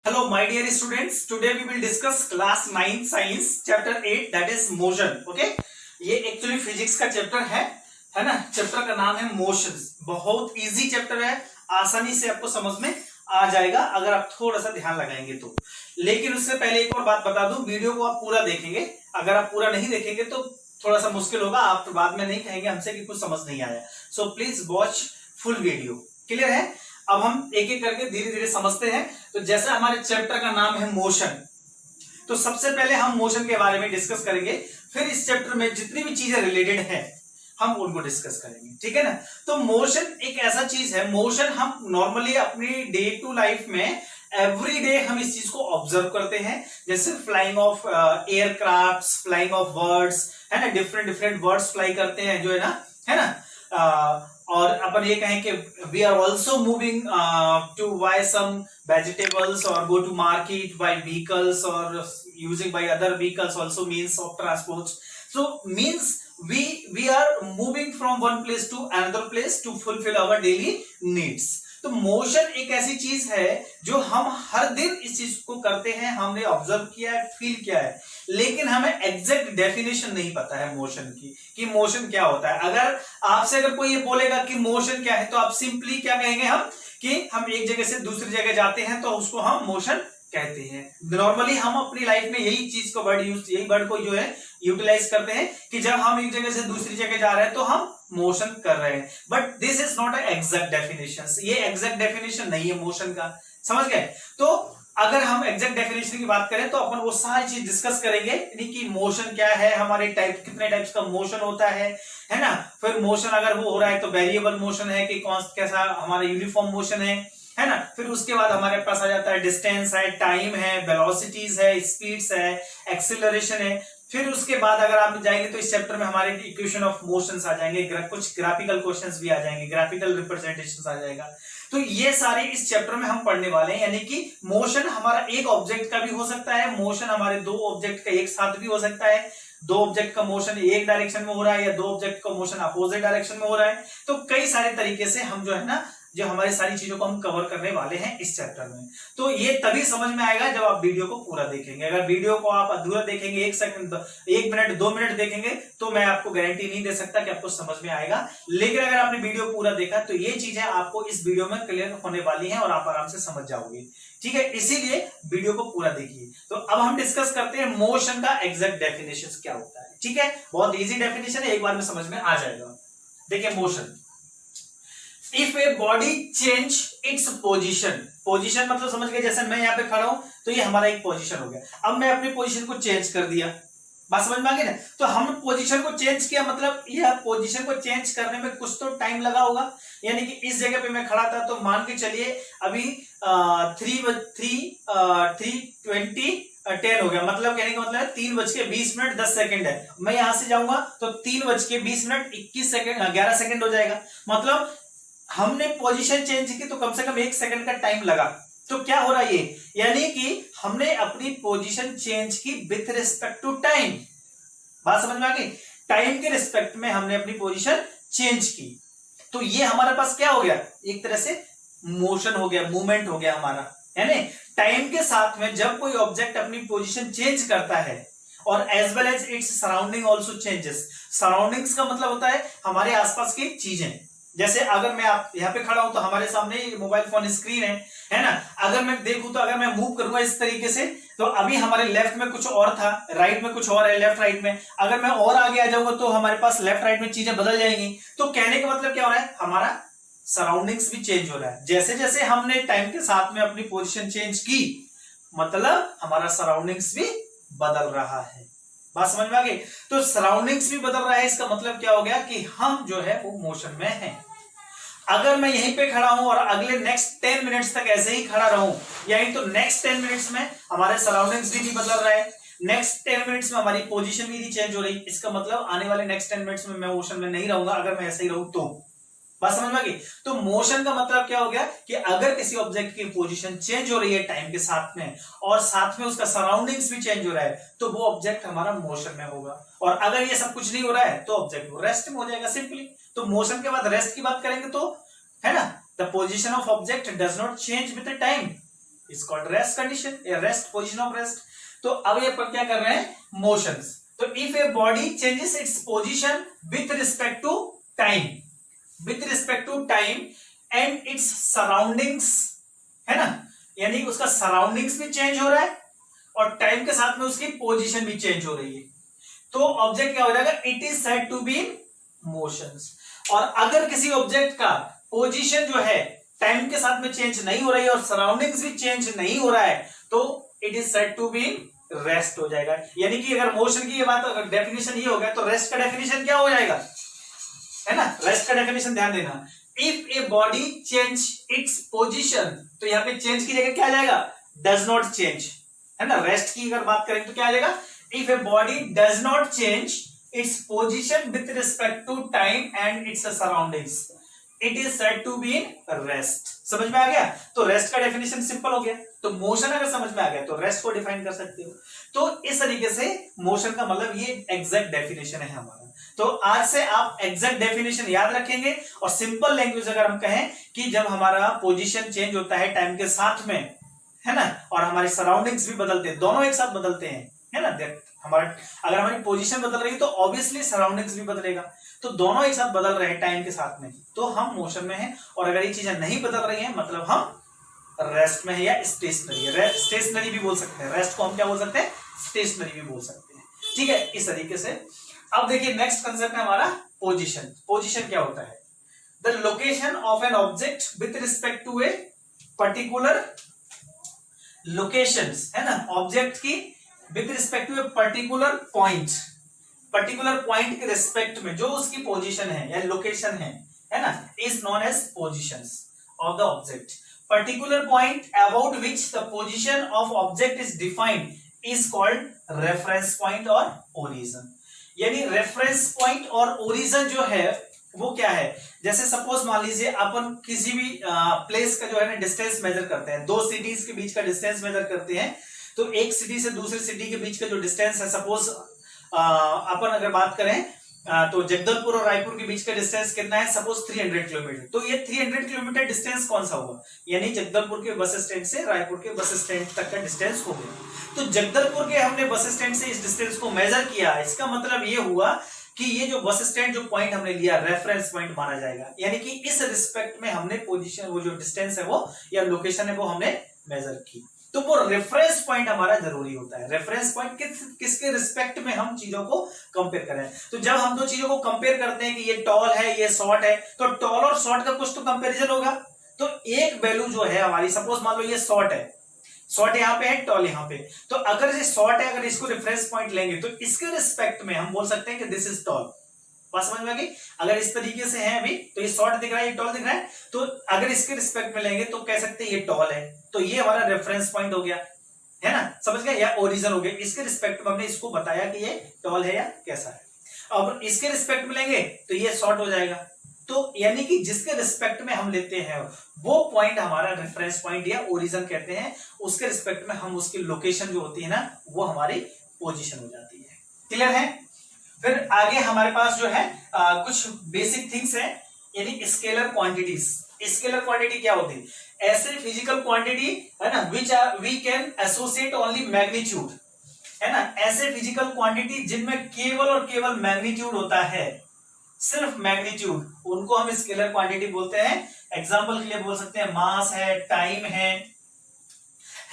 Hello, my dear students. Today we will discuss class 9 science chapter 8 that is motion. Okay? ये actually physics का chapter है ना? Chapter का नाम है मोशंस. बहुत इजी चैप्टर है, आसानी से आपको समझ में आ जाएगा अगर आप थोड़ा सा ध्यान लगाएंगे तो. लेकिन उससे पहले एक और बात बता दूं, वीडियो को आप पूरा देखेंगे. अगर आप पूरा नहीं देखेंगे तो थोड़ा सा मुश्किल होगा, आप बाद में नहीं कहेंगे हमसे कि कुछ समझ नहीं आया. So please watch full video. Clear है? अब हम एक एक करके धीरे धीरे समझते हैं. तो जैसे हमारे चैप्टर का नाम है मोशन, तो सबसे पहले हम मोशन के बारे में डिस्कस करेंगे. फिर इस चैप्टर में जितनी भी चीजें रिलेटेड है हम उनको डिस्कस करेंगे. ठीक है ना? तो मोशन एक ऐसा चीज है, मोशन हम नॉर्मली अपनी डे टू लाइफ में एवरी डे हम इस चीज को ऑब्जर्व करते हैं. जैसे flying of aircraft, flying of birds, है ना, डिफरेंट डिफरेंट बर्ड्स फ्लाई करते हैं जो है ना. और अपन ये कहें कि we are also moving to buy some vegetables और go to market by vehicles और using by other vehicles also means of transport. So means we are moving from one place to another place to fulfill our daily needs. तो motion एक ऐसी चीज है जो हम हर दिन इस चीज को करते हैं, हमने ऑब्जर्व किया है, फील किया है, लेकिन हमें एग्जैक्ट डेफिनेशन नहीं पता है मोशन की कि मोशन क्या होता है. अगर कोई ये बोलेगा कि मोशन क्या है तो आप सिंपली क्या कहेंगे हम एक जगह से दूसरी जगह जाते हैं तो उसको हम मोशन कहते हैं. नॉर्मली हम अपनी लाइफ में यही वर्ड को जो है यूटिलाइज करते हैं कि जब हम एक जगह से दूसरी जगह जा रहे हैं तो हम मोशन कर रहे हैं. But this is not exact definition. ये एग्जैक्ट डेफिनेशन नहीं है मोशन का. समझ गए? तो अगर हम एग्जैक्ट डेफिनेशन की बात करें तो अपन वो सारी चीज डिस्कस करेंगे, यानी कि मोशन क्या है, हमारे कितने टाइप्स का मोशन होता है ना. फिर मोशन अगर वो हो रहा है तो वेरिएबल मोशन है कि कैसा हमारा यूनिफॉर्म मोशन है ना. फिर उसके बाद हमारे पास आ जाता है डिस्टेंस है, टाइम है, वेलोसिटीज है, स्पीड्स है, एक्सीलरेशन है. फिर उसके बाद अगर आप जाएंगे तो इस चैप्टर में हमारे इक्वेशन ऑफ मोशंस आ जाएंगे, कुछ ग्राफिकल क्वेश्चंस भी आ जाएंगे, ग्राफिकल रिप्रेजेंटेशंस आ जाएगा. तो ये सारे इस चैप्टर में हम पढ़ने वाले हैं. यानी कि मोशन हमारा एक ऑब्जेक्ट का भी हो सकता है, मोशन हमारे दो ऑब्जेक्ट का एक साथ भी हो सकता है, दो ऑब्जेक्ट का मोशन एक डायरेक्शन में हो रहा है या दो ऑब्जेक्ट का मोशन अपोजिट डायरेक्शन में हो रहा है. तो कई सारे तरीके से हम जो है ना, जो हमारी सारी चीजों को हम कवर करने वाले हैं इस चैप्टर में. तो ये तभी समझ में आएगा जब आप वीडियो को पूरा देखेंगे. अगर वीडियो को आप अधूरा देखेंगे, 1 मिनट 2 मिनट देखेंगे तो मैं आपको गारंटी नहीं दे सकता कि आपको समझ में आएगा. लेकिन अगर आपने वीडियो पूरा देखा तो ये चीजें आपको इस वीडियो में क्लियर होने वाली हैं और आप आराम से समझ जाओगे. ठीक है? इसीलिए वीडियो को पूरा देखिए. तो अब हम डिस्कस करते हैं मोशन का एग्जैक्ट डेफिनेशन क्या होता है. ठीक है? बहुत इजी डेफिनेशन है, एक बार में समझ में आ जाएगा. देखिए motion, if a body change its position मतलब समझ गए. जैसे मैं यहाँ पे खड़ा हूं तो ये हमारा एक पोजीशन हो गया. अब मैं अपनी पोजीशन को चेंज कर दिया, बात समझ में आ गई ना. तो हम पोजीशन को चेंज किया, मतलब यह पोजीशन को चेंज करने में कुछ तो टाइम लगा होगा. यानी कि इस जगह पे मैं खड़ा था तो मान के चलिए अभी 3:20 हो गया. मतलब कहने का मतलब है 3:20 है. मैं यहां से जाऊंगा तो 3:20 11 सेकंड हो जाएगा. मतलब हमने पोजीशन चेंज की तो कम से कम 1 सेकंड का टाइम लगा. तो क्या हो रहा है ये, यानी कि हमने अपनी पोजीशन चेंज की विथ रिस्पेक्ट टू टाइम. बात समझ में आ गई? टाइम के रिस्पेक्ट में हमने अपनी पोजीशन चेंज की. तो ये हमारे पास क्या हो गया, एक तरह से मोशन हो गया, मूवमेंट हो गया हमारा. यानी टाइम के साथ में जब कोई ऑब्जेक्ट अपनी पोजीशन चेंज करता है और as well as its surrounding also changes. Surroundings का मतलब होता है हमारे आसपास की चीजें. जैसे अगर मैं आप यहाँ पे खड़ा हूं तो हमारे सामने मोबाइल फोन स्क्रीन है ना. अगर मैं देखूं तो अगर मैं मूव करूंगा इस तरीके से तो अभी हमारे लेफ्ट में कुछ और था, राइट में कुछ और है, लेफ्ट राइट में. अगर मैं और आगे आ जाऊंगा तो हमारे पास लेफ्ट राइट में चीजें बदल जाएंगी. तो कहने का मतलब क्या हो रहा है, हमारा सराउंडिंग्स भी चेंज हो रहा है. जैसे जैसे हमने टाइम के साथ में अपनी पोजिशन चेंज की, मतलब हमारा सराउंडिंग्स भी बदल रहा है. बात समझ में आ गई? तो सराउंडिंग्स भी बदल रहा है, इसका मतलब क्या हो गया कि हम जो है वो मोशन में हैं. अगर मैं यहीं पे खड़ा हूं और अगले नेक्स्ट 10 मिनट्स तक ऐसे ही खड़ा रहूं, यानी तो नेक्स्ट 10 मिनट्स में हमारे सराउंडिंग्स भी नहीं बदल रहा है, नेक्स्ट 10 मिनट्स में हमारी पोजीशन भी नहीं चेंज हो रही. इसका मतलब आने वाले नेक्स्ट 10 मिनट्स में मैं मोशन में नहीं रहूंगा अगर मैं ऐसे ही रहूं तो. बात समझ में आ गई? तो मोशन का मतलब क्या हो गया कि अगर किसी ऑब्जेक्ट की पोजीशन चेंज हो रही है टाइम के साथ में और साथ में उसका सराउंडिंग्स भी चेंज हो रहा है तो वो ऑब्जेक्ट हमारा मोशन में होगा. और अगर ये सब कुछ नहीं हो रहा है तो ऑब्जेक्ट रेस्ट में हो जाएगा सिंपली. तो मोशन के बाद रेस्ट की बात करेंगे तो, है ना, the position of object does not change with the time. Is called rest condition, rest, position of rest. तो अब ये पर क्या कर रहे हैं, मोशंस। तो if a body changes its position with respect to time, with respect to time and its surroundings, है ना, यानी उसका सराउंडिंग्स भी चेंज हो रहा है और टाइम के साथ में उसकी पोजीशन भी चेंज हो रही है, तो ऑब्जेक्ट क्या हो जाएगा, it is said to be in motions. और अगर किसी ऑब्जेक्ट का पोजीशन जो है टाइम के साथ में चेंज नहीं हो रही है और सराउंडिंग्स भी चेंज नहीं हो रहा है, तो it is said to be in rest हो जाएगा। यानी कि अगर मोशन की ये बात, अगर डेफिनेशन ये हो गया, तो रेस्ट का डेफिनेशन क्या हो जाएगा, है ना, रेस्ट का डेफिनेशन ध्यान देना, if a body change its position, तो यहां पे चेंज की जगह क्या आ जाएगा, डज नॉट चेंज, है ना। रेस्ट की अगर बात करें तो क्या आ जाएगा, if a body does not change its position with respect to time and its surroundings, it is said to be in rest. समझ में आ गया, तो रेस्ट का डेफिनेशन सिंपल हो गया। तो मोशन अगर समझ में आ गया तो रेस्ट को डिफाइन कर सकते हो। तो इस तरीके से मोशन का मतलब ये एग्जैक्ट डेफिनेशन है हमारा। तो आज से आप एग्जैक्ट डेफिनेशन याद रखेंगे और सिंपल लैंग्वेज अगर हम कहें कि जब हमारा पोजीशन चेंज होता है टाइम के साथ में, है ना, और हमारी सराउंडिंग्स भी बदलते हैं, दोनों एक साथ बदलते हैं, है ना। हमारा अगर हमारी पोजीशन बदल रही है तो ऑब्वियसली सराउंडिंग्स भी बदलेगा, तो दोनों एक साथ बदल रहे हैं टाइम के साथ में, तो हम मोशन में हैं। और अगर ये चीजें नहीं बदल रही हैं मतलब हम रेस्ट में है या स्टेशनरी है। स्टेशनरी भी बोल सकते हैं, रेस्ट को हम क्या बोल सकते हैं, स्टेशनरी भी बोल सकते हैं। ठीक है, इस तरीके से। अब देखिए नेक्स्ट कंसेप्ट है हमारा पोजीशन। पोजीशन क्या होता है, the location of an object with respect to a particular locations, है ना, ऑब्जेक्ट की with respect to a particular point, particular point के रिस्पेक्ट में जो उसकी पोजीशन है या लोकेशन है ना, is known as positions of the object. Particular point about which the position of object is defined is called reference point और origin. यानी रेफरेंस पॉइंट और ओरिजिन जो है वो क्या है, जैसे सपोज मान लीजिए अपन किसी भी प्लेस का जो है ना डिस्टेंस मेजर करते हैं, दो सिटीज के बीच का डिस्टेंस मेजर करते हैं, तो एक सिटी से दूसरी सिटी के बीच का जो डिस्टेंस है, सपोज अपन अगर बात करें तो जगदलपुर और रायपुर के बीच का डिस्टेंस कितना है, सपोज 300 किलोमीटर। तो ये 300 किलोमीटर डिस्टेंस कौन सा हुआ, यानी जगदलपुर के बस स्टैंड से रायपुर के बस स्टैंड तक का डिस्टेंस हो गया। तो जगदलपुर के हमने बस स्टैंड से इस डिस्टेंस को मेजर किया, इसका मतलब ये हुआ कि ये जो बस स्टैंड जो पॉइंट हमने लिया रेफरेंस पॉइंट माना जाएगा, यानी कि इस रिस्पेक्ट में हमने पोजीशन, वो जो डिस्टेंस है वो या लोकेशन है वो हमने मेजर की। तो वो रेफरेंस पॉइंट हमारा जरूरी होता है। रेफरेंस पॉइंट किसके रिस्पेक्ट में हम चीजों को कंपेयर करें। तो जब हम दो चीजों को कंपेयर करते हैं कि ये टॉल है ये शॉर्ट है, तो टॉल और शॉर्ट का कुछ तो कंपैरिजन होगा। तो एक वैल्यू जो है हमारी, सपोज मान लो ये शॉर्ट है, शॉर्ट यहाँ पे है, टॉल यहाँ पे, तो अगर ये शॉर्ट है, अगर इसको रेफरेंस पॉइंट लेंगे तो इसके रिस्पेक्ट में हम बोल सकते हैं कि दिस इज टॉल। बात समझ में आ गई। अगर इस तरीके से है अभी तो ये शॉर्ट दिख रहा है, ये टॉल दिख रहा है, तो अगर इसके रिस्पेक्ट में लेंगे तो कह सकते हैं ये टॉल है, तो ये हमारा रेफरेंस पॉइंट हो गया, है ना, समझ गए, या ओरिजिन हो गया। इसके रिस्पेक्ट में हमने इसको बताया कि ये टॉल है या कैसा है। अब इसके रिस्पेक्ट में लेंगे तो ये शॉर्ट हो जाएगा। तो यानी कि जिसके रिस्पेक्ट में हम लेते हैं वो पॉइंट हमारा रेफरेंस पॉइंट या ओरिजिन कहते हैं। उसके रिस्पेक्ट में हम उसकी लोकेशन जो होती है ना वो हमारी पोजीशन हो जाती है। क्लियर है। फिर आगे हमारे पास जो है कुछ बेसिक थिंग्स है, यानी स्केलर क्वांटिटीज। स्केलर क्वांटिटी क्या होती है, ऐसे फिजिकल क्वांटिटी है ना which we can associate only magnitude, है ना, ऐसे फिजिकल क्वांटिटी जिनमें केवल और केवल मैग्नीट्यूड होता है, सिर्फ मैग्नीट्यूड, उनको हम स्केलर क्वांटिटी बोलते हैं। एग्जांपल के लिए बोल सकते हैं मास है, टाइम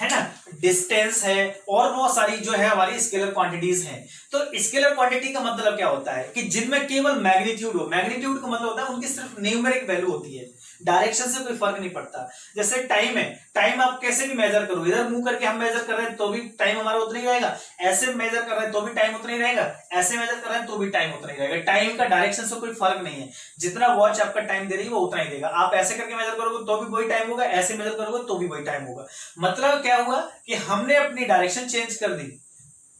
है ना, डिस्टेंस है, और बहुत सारी जो है हमारी स्केलर क्वांटिटीज हैं। तो स्केलर क्वांटिटी का मतलब क्या होता है कि जिनमें केवल मैग्नीट्यूड हो। मैग्नीट्यूड का मतलब होता है उनकी सिर्फ न्यूमेरिक वैल्यू होती है, डायरेक्शन से कोई फर्क नहीं पड़ता। जैसे टाइम है, टाइम आप कैसे भी मेजर करो, इधर मुंह करके हम मेजर कर रहे हैं तो भी टाइम हमारा उतना ही रहेगा, ऐसे मेजर कर रहे हैं तो भी टाइम उतना ही रहेगा, ऐसे मेजर कर रहे हैं तो भी टाइम उतना ही रहेगा। टाइम का डायरेक्शन से कोई फर्क नहीं है, जितना वॉच आपका टाइम दे रही है वो उतना ही देगा। आप ऐसे करके मेजर करोगे तो भी वही टाइम होगा, ऐसे मेजर करोगे तो भी वही टाइम होगा। मतलब क्या हुआ कि हमने अपनी डायरेक्शन चेंज कर दी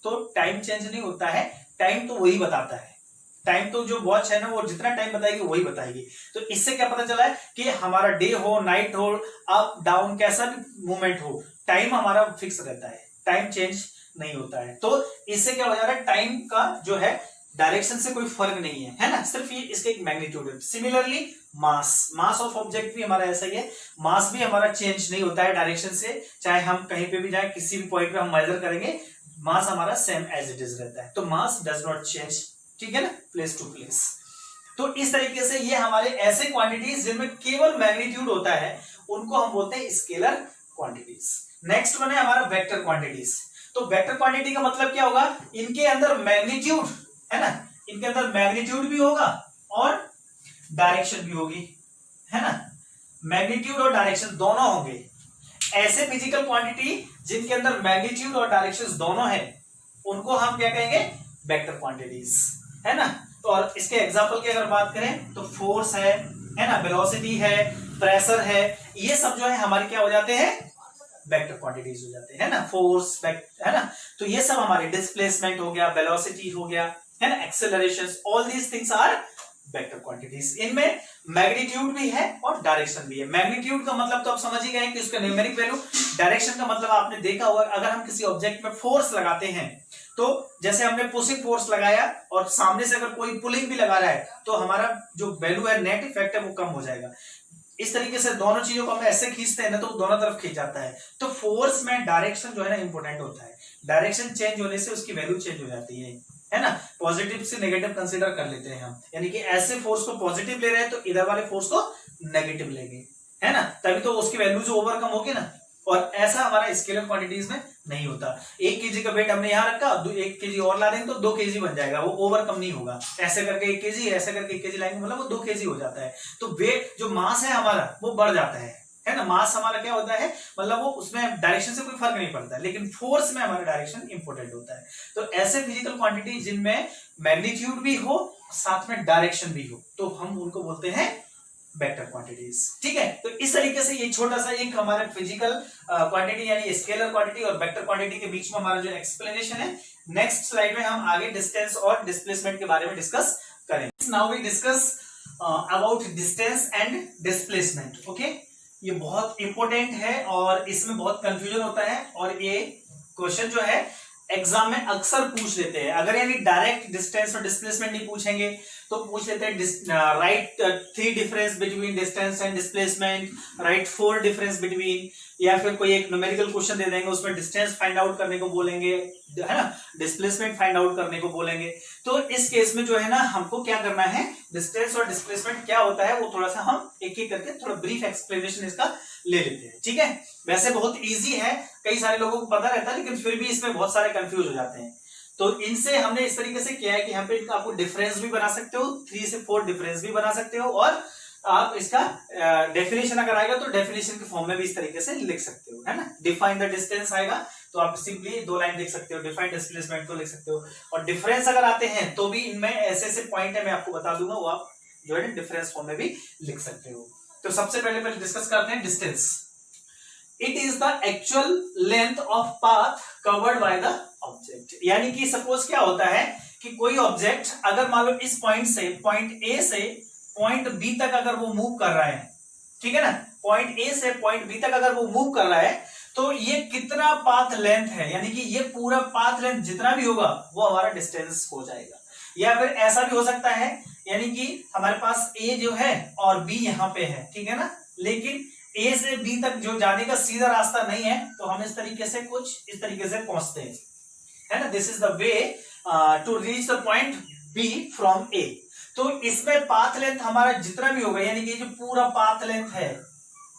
तो टाइम चेंज नहीं होता है, टाइम तो वही बताता है। टाइम तो जो वॉच है ना वो जितना टाइम बताएगी वही बताएगी। तो इससे क्या पता चला है कि हमारा डे हो, नाइट हो, अप डाउन, कैसा भी मूवमेंट हो, टाइम हमारा फिक्स रहता है, टाइम चेंज नहीं होता है। तो इससे क्या हो जा रहा है, टाइम का जो है डायरेक्शन से कोई फर्क नहीं है ना, सिर्फ ये इसके एक मैग्नीट्यूड है। सिमिलरली मास ऑफ ऑब्जेक्ट भी हमारा ऐसा ही है, मास भी हमारा चेंज नहीं होता है डायरेक्शन से, चाहे हम कहीं पे भी जाए, किसी भी पॉइंट पे हम मेजर करेंगे, मास हमारा सेम एज इट इज रहता है। तो मास डज नॉट चेंज, ठीक है ना, प्लेस टू प्लेस। तो इस तरीके से ये हमारे ऐसे क्वांटिटीज जिनमें केवल मैग्नीट्यूड होता है, उनको हम बोलते हैं स्केलर क्वांटिटीज। नेक्स्ट वन है हमारा वेक्टर क्वांटिटीज। तो वेक्टर क्वांटिटी का मतलब क्या होगा, इनके अंदर मैग्नीट्यूड है ना, इनके अंदर मैग्नीट्यूड भी होगा और डायरेक्शन भी होगी, है ना, मैग्नीट्यूड और डायरेक्शन दोनों होंगे। ऐसे फिजिकल क्वांटिटी जिनके अंदर मैग्नीट्यूड और डायरेक्शन दोनों है, उनको हम क्या कहेंगे, वेक्टर क्वांटिटीज, है ना। तो और इसके एग्जांपल की अगर बात करें तो फोर्स है ना, वेलोसिटी है, प्रेशर है, ये सब जो है हमारे क्या हो जाते हैं, वेक्टर क्वांटिटीज हो जाते हैं ना, फोर्स है ना। तो ये सब हमारे डिस्प्लेसमेंट हो गया, वेलोसिटी हो गया, है ना, acceleration, all these things are vector quantities. इनमें मैग्नीट्यूड भी है और डायरेक्शन भी है। मैग्नीट्यूड का मतलब तो आप समझ ही गए कि उसका न्यूमेरिक वैल्यू, डायरेक्शन का मतलब आपने देखा होगा, अगर हम किसी ऑब्जेक्ट में फोर्स लगाते हैं, तो जैसे हमने पुशिंग फोर्स लगाया और सामने से अगर कोई पुलिंग भी लगा रहा है, तो हमारा जो वैल्यू है, नेट इफेक्ट है, वो कम हो जाएगा। इस तरीके से दोनों चीजों को हम ऐसे खींचते हैं ना, तो दोनों तरफ खींच जाता है। तो फोर्स में डायरेक्शन जो है ना इंपॉर्टेंट होता है, डायरेक्शन चेंज होने से उसकी वैल्यू चेंज हो जाती है ना। पॉजिटिव से नेगेटिव कंसीडर कर लेते हैं हम, यानी कि ऐसे फोर्स को पॉजिटिव ले रहे हैं तो इधर वाले फोर्स को नेगेटिव लेंगे, है ना, तभी तो उसकी वैल्यू जो ओवरकम होगी ना। और ऐसा हमारा स्केलर क्वांटिटीज में नहीं होता। 1 केजी का वेट हमने यहां रखा, 1 केजी और ला देंगे तो 2 केजी बन जाएगा, वो ओवरकम नहीं होगा। ऐसे करके 1 केजी, ऐसे करके 1 केजी लाएंगे, मतलब वो 2 केजी हो जाता है। तो वेट जो मास है हमारा वो बढ़ जाता है ना। मास हमारा क्या होता है, मतलब वो उसमें डायरेक्शन से कोई फर्क नहीं पड़ता है, लेकिन फोर्स में हमारा डायरेक्शन इंपॉर्टेंट होता है। तो ऐसे फिजिकल क्वांटिटी जिनमें मैग्नीट्यूड भी हो, साथ में डायरेक्शन भी हो, तो हम उनको बोलते हैं वेक्टर क्वांटिटीज, ठीक है। तो इस तरीके से ये छोटा सा एक हमारे फिजिकल क्वांटिटी यानी स्केलर क्वांटिटी और वेक्टर क्वांटिटी के बीच में हमारा जो एक्सप्लेनेशन है। नेक्स्ट स्लाइड में हम आगे डिस्टेंस और डिस्प्लेसमेंट के बारे में डिस्कस करेंगे। Now we discuss about distance and displacement. Okay, ये बहुत इंपॉर्टेंट है और इसमें बहुत कंफ्यूजन होता है, और ये क्वेश्चन जो है एग्जाम में अक्सर पूछ लेते हैं। अगर यानी डायरेक्ट डिस्टेंस और डिस्प्लेसमेंट नहीं पूछेंगे तो पूछ लेते हैं right 3 difference between distance and displacement, right 4 difference between, या फिर कोई एक न्यूमेरिकल क्वेश्चन दे देंगे, उसमें डिस्टेंस फाइंड आउट करने को बोलेंगे, है ना, डिस्प्लेसमेंट फाइंड आउट करने को बोलेंगे। तो इस केस में जो है ना, हमको क्या करना है, डिस्टेंस और डिस्प्लेसमेंट क्या होता है वो थोड़ा सा हम एक एक करके थोड़ा ब्रीफ एक्सप्लेनेशन इसका ले लेते हैं, ठीक है। वैसे बहुत इजी है, कई सारे लोगों को पता रहता है, लेकिन फिर भी इसमें बहुत सारे कंफ्यूज हो जाते हैं। तो इनसे हमने इस तरीके से किया है कि यहाँ पे आपको डिफरेंस भी बना सकते हो, 3 से 4 डिफरेंस भी बना सकते हो, और आप इसका डेफिनेशन अगर आएगा तो डेफिनेशन के फॉर्म में भी इस तरीके से लिख सकते हो, है ना। डिफाइन द डिस्टेंस आएगा तो आप सिंपली 2 लाइन लिख सकते हो, डिफाइन डिस्प्लेसमेंट को लिख सकते हो, और डिफरेंस अगर आते हैं तो भी इनमें ऐसे ऐसे पॉइंट है, मैं आपको बता दूंगा, वो आप जो है डिफरेंस फॉर्म में भी लिख सकते हो। तो सबसे पहले डिस्कस करते हैं distance. It is the actual length of path covered by the object. यानी कि सपोज क्या होता है कि कोई ऑब्जेक्ट अगर मान लो इस पॉइंट से, पॉइंट ए से पॉइंट बी तक अगर वो मूव कर रहा है, ठीक है ना, पॉइंट ए से पॉइंट बी तक अगर वो मूव कर रहा है, तो ये कितना पाथ लेंथ है, यानी कि ये पूरा पाथ लेंथ जितना भी होगा वो हमारा डिस्टेंस हो जाएगा। या फिर ऐसा भी हो सकता है, यानी कि हमारे पास ए जो है और बी यहाँ पे है, ठीक है ना, लेकिन ए से बी तक जो जाने का सीधा रास्ता नहीं है, तो हम इस तरीके से कुछ इस तरीके से पहुंचते हैं, है ना। This is the way to reach the point B from A. तो इसमें पाथ लेंथ हमारा जितना भी होगा, यानी कि जो पूरा पाथ लेंथ है,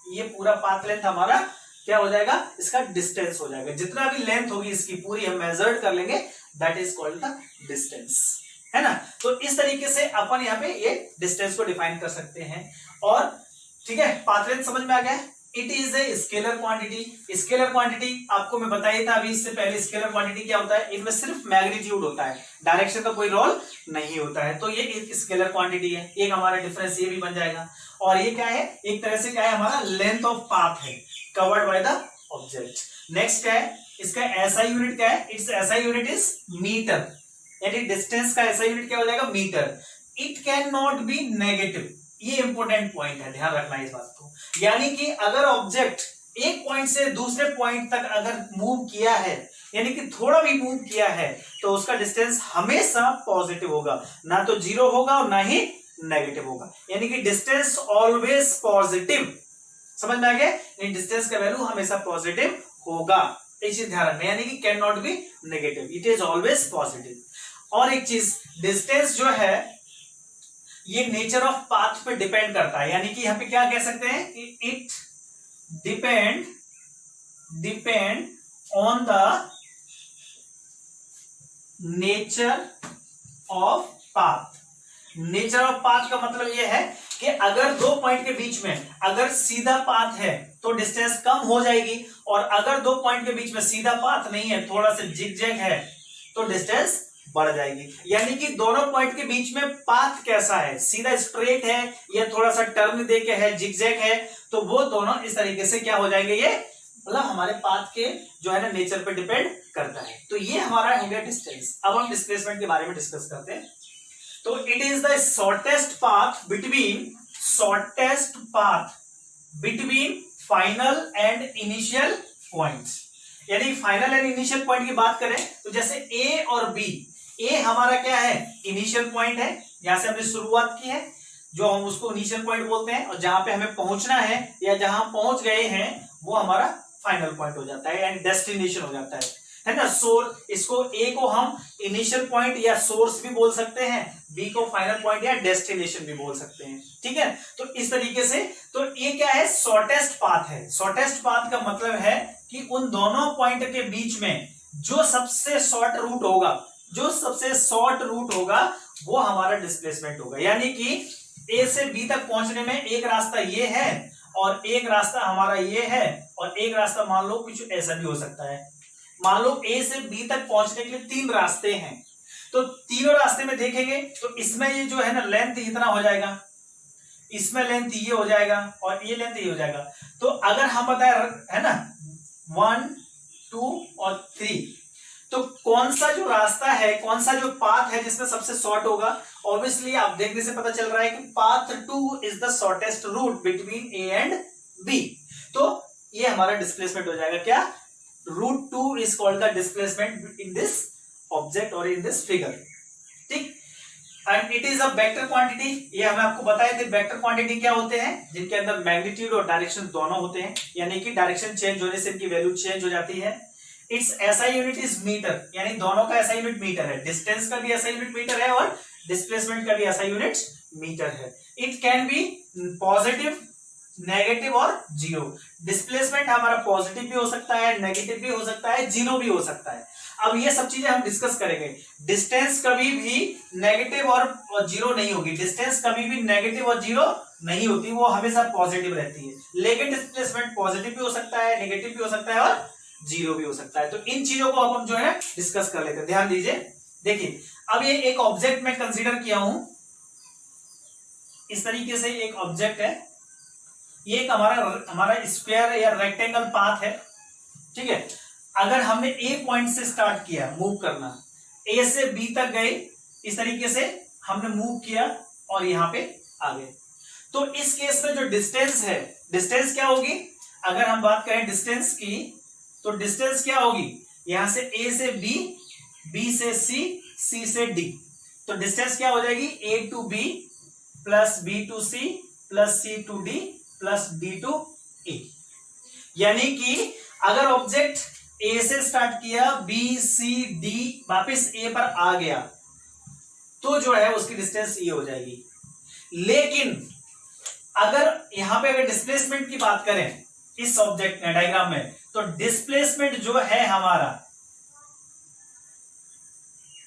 ये पूरा पाथ लेंथ हमारा क्या हो जाएगा, इसका डिस्टेंस हो जाएगा। जितना भी लेंथ होगी इसकी पूरी हम मेजर्ड कर लेंगे, that is called the distance, है ना। तो इस तरीके से अपन यहाँ पे ये डिस्टेंस को डिफाइन कर सकते हैं। और ठीक है, पाथ लेंथ समझ में आ गया। It is a scalar quantity. Scalar quantity आपको मैं बताया था अभी इससे पहले, स्केलर क्वांटिटी क्या होता है, इनमें सिर्फ मैग्नीट्यूड होता है, डायरेक्शन का कोई रोल नहीं होता है। तो ये एक स्केलर क्वांटिटी है, एक हमारा डिफरेंस ये भी बन जाएगा। और ये क्या है, एक तरह से क्या है, हमारा लेंथ ऑफ पाथ है covered by the object. Next क्या है, इसका एसआई यूनिट क्या है, its SI unit is metre, यानी डिस्टेंस का एसआई यूनिट क्या हो जाएगा, metre. It can not be negative, ये इंपॉर्टेंट पॉइंट है, ध्यान रखना इस बात को। यानी कि अगर ऑब्जेक्ट एक पॉइंट से दूसरे पॉइंट तक अगर मूव किया है, यानी कि थोड़ा भी मूव किया है तो उसका डिस्टेंस हमेशा पॉजिटिव होगा, ना तो जीरो होगा और ना ही नेगेटिव होगा, यानी कि डिस्टेंस ऑलवेज पॉजिटिव। समझ में आ गया? डिस्टेंस का वैल्यू हमेशा पॉजिटिव होगा, एक चीज ध्यान रखना, यानी कि can not be negative, it is always positive. और एक चीज, डिस्टेंस जो है ये नेचर ऑफ पाथ पे डिपेंड करता है, यानी कि यहां पे क्या कह सकते हैं कि it depend on the nature of path. Nature of path का मतलब यह है कि अगर दो पॉइंट के बीच में अगर सीधा पाथ है तो डिस्टेंस कम हो जाएगी, और अगर दो पॉइंट के बीच में सीधा पाथ नहीं है, थोड़ा सा जिगजैग है, तो डिस्टेंस बढ़ जाएगी। यानी कि दोनों पॉइंट के बीच में पाथ कैसा है, सीधा स्ट्रेट है या थोड़ा सा टर्न दे के है, जिगजैग है, तो वो दोनों इस तरीके से क्या हो जाएंगे, ये मतलब हमारे पाथ के जो है ना नेचर पे डिपेंड करता है। तो ये हमारा हो गया डिस्टेंस। अब हम डिस्प्लेसमेंट के बारे में डिस्कस करते हैं। तो it is the shortest path between final and initial points. यानी फाइनल एंड इनिशियल पॉइंट की बात करें तो जैसे ए और बी, ए हमारा क्या है, इनिशियल पॉइंट है, यहां से हमने शुरुआत की है, जो हम उसको इनिशियल पॉइंट बोलते हैं, और जहां पे हमें पहुंचना है या जहां पहुंच गए हैं वो हमारा फाइनल पॉइंट हो जाता है एंड डेस्टिनेशन हो जाता है ना। इसको ए को हम इनिशियल पॉइंट या सोर्स भी बोल सकते हैं, बी को फाइनल पॉइंट या डेस्टिनेशन भी बोल सकते हैं, ठीक है। तो इस तरीके से तो ये क्या है, शॉर्टेस्ट पाथ है। शॉर्टेस्ट पाथ का मतलब है कि उन दोनों पॉइंट के बीच में जो सबसे शॉर्ट रूट होगा वो हमारा डिस्प्लेसमेंट होगा। यानी कि ए से बी तक पहुंचने में एक रास्ता ये है और एक रास्ता हमारा ये है, और एक रास्ता मान लो कुछ ऐसा भी हो सकता है। मान लो ए से बी तक पहुंचने के लिए 3 रास्ते हैं, तो तीनों रास्ते में देखेंगे तो इसमें ये जो है ना लेंथ इतना हो जाएगा, इसमें लेंथ ये हो जाएगा और ये लेंथ ये हो जाएगा। तो अगर हम बताए है ना 1, 2 और 3, तो कौन सा जो रास्ता है, कौन सा जो पाथ है जिसमें सबसे शॉर्ट होगा, ऑब्वियसली आप देखने से पता चल रहा है कि path 2 is the shortest route between A and B. तो ये हमारा डिस्प्लेसमेंट हो जाएगा क्या, route 2 is called the displacement in this object और इन दिस फिगर, ठीक। And it is a vector quantity. ये हमें आपको बताए थे वेक्टर क्वांटिटी क्या होते हैं, जिनके अंदर मैग्नीट्यूड और डायरेक्शन दोनों होते हैं, यानी कि डायरेक्शन चेंज होने से इनकी वैल्यू चेंज हो जाती है। Its SI unit is metre, यानी दोनों का एसआई यूनिट मीटर है, डिस्टेंस का भी एसआई यूनिट मीटर है और डिस्प्लेसमेंट का भी एसआई यूनिट मीटर है। It can be positive, negative और जीरो। डिस्प्लेसमेंट हमारा पॉजिटिव भी हो सकता है, नेगेटिव भी हो सकता है, जीरो भी हो सकता है। अब ये सब चीजें हम डिस्कस करेंगे। डिस्टेंस कभी भी नेगेटिव और जीरो नहीं होगी, डिस्टेंस कभी भी नेगेटिव और जीरो नहीं होती, वो हमेशा पॉजिटिव रहती है। लेकिन डिस्प्लेसमेंट पॉजिटिव भी हो सकता है, नेगेटिव भी हो सकता है और जीरो भी हो सकता है। तो इन चीजों को अब हम जो है डिस्कस कर लेते हैं। ध्यान दीजिए, देखिए अब ये एक ऑब्जेक्ट में कंसीडर किया हूं, इस तरीके से एक ऑब्जेक्ट है, ये एक हमारा स्क्वायर या रेक्टेंगल पाथ है, ठीक है। अगर हमने ए पॉइंट से स्टार्ट किया मूव करना, ए से बी तक गए, इस तरीके से हमने मूव किया और यहां पे आ गए, तो इस केस में जो डिस्टेंस है, डिस्टेंस क्या होगी, अगर हम बात करें डिस्टेंस की, तो डिस्टेंस क्या होगी, यहां से ए से बी, बी से सी, सी से डी, तो डिस्टेंस क्या हो जाएगी, A to B plus B to C plus C to D plus D to A. यानी कि अगर ऑब्जेक्ट ए से स्टार्ट किया, बी सी डी वापस ए पर आ गया, तो जो है उसकी डिस्टेंस ये हो जाएगी। लेकिन अगर यहां पे अगर डिस्प्लेसमेंट की बात करें इस ऑब्जेक्ट में डायग्राम में, तो डिस्प्लेसमेंट जो है हमारा,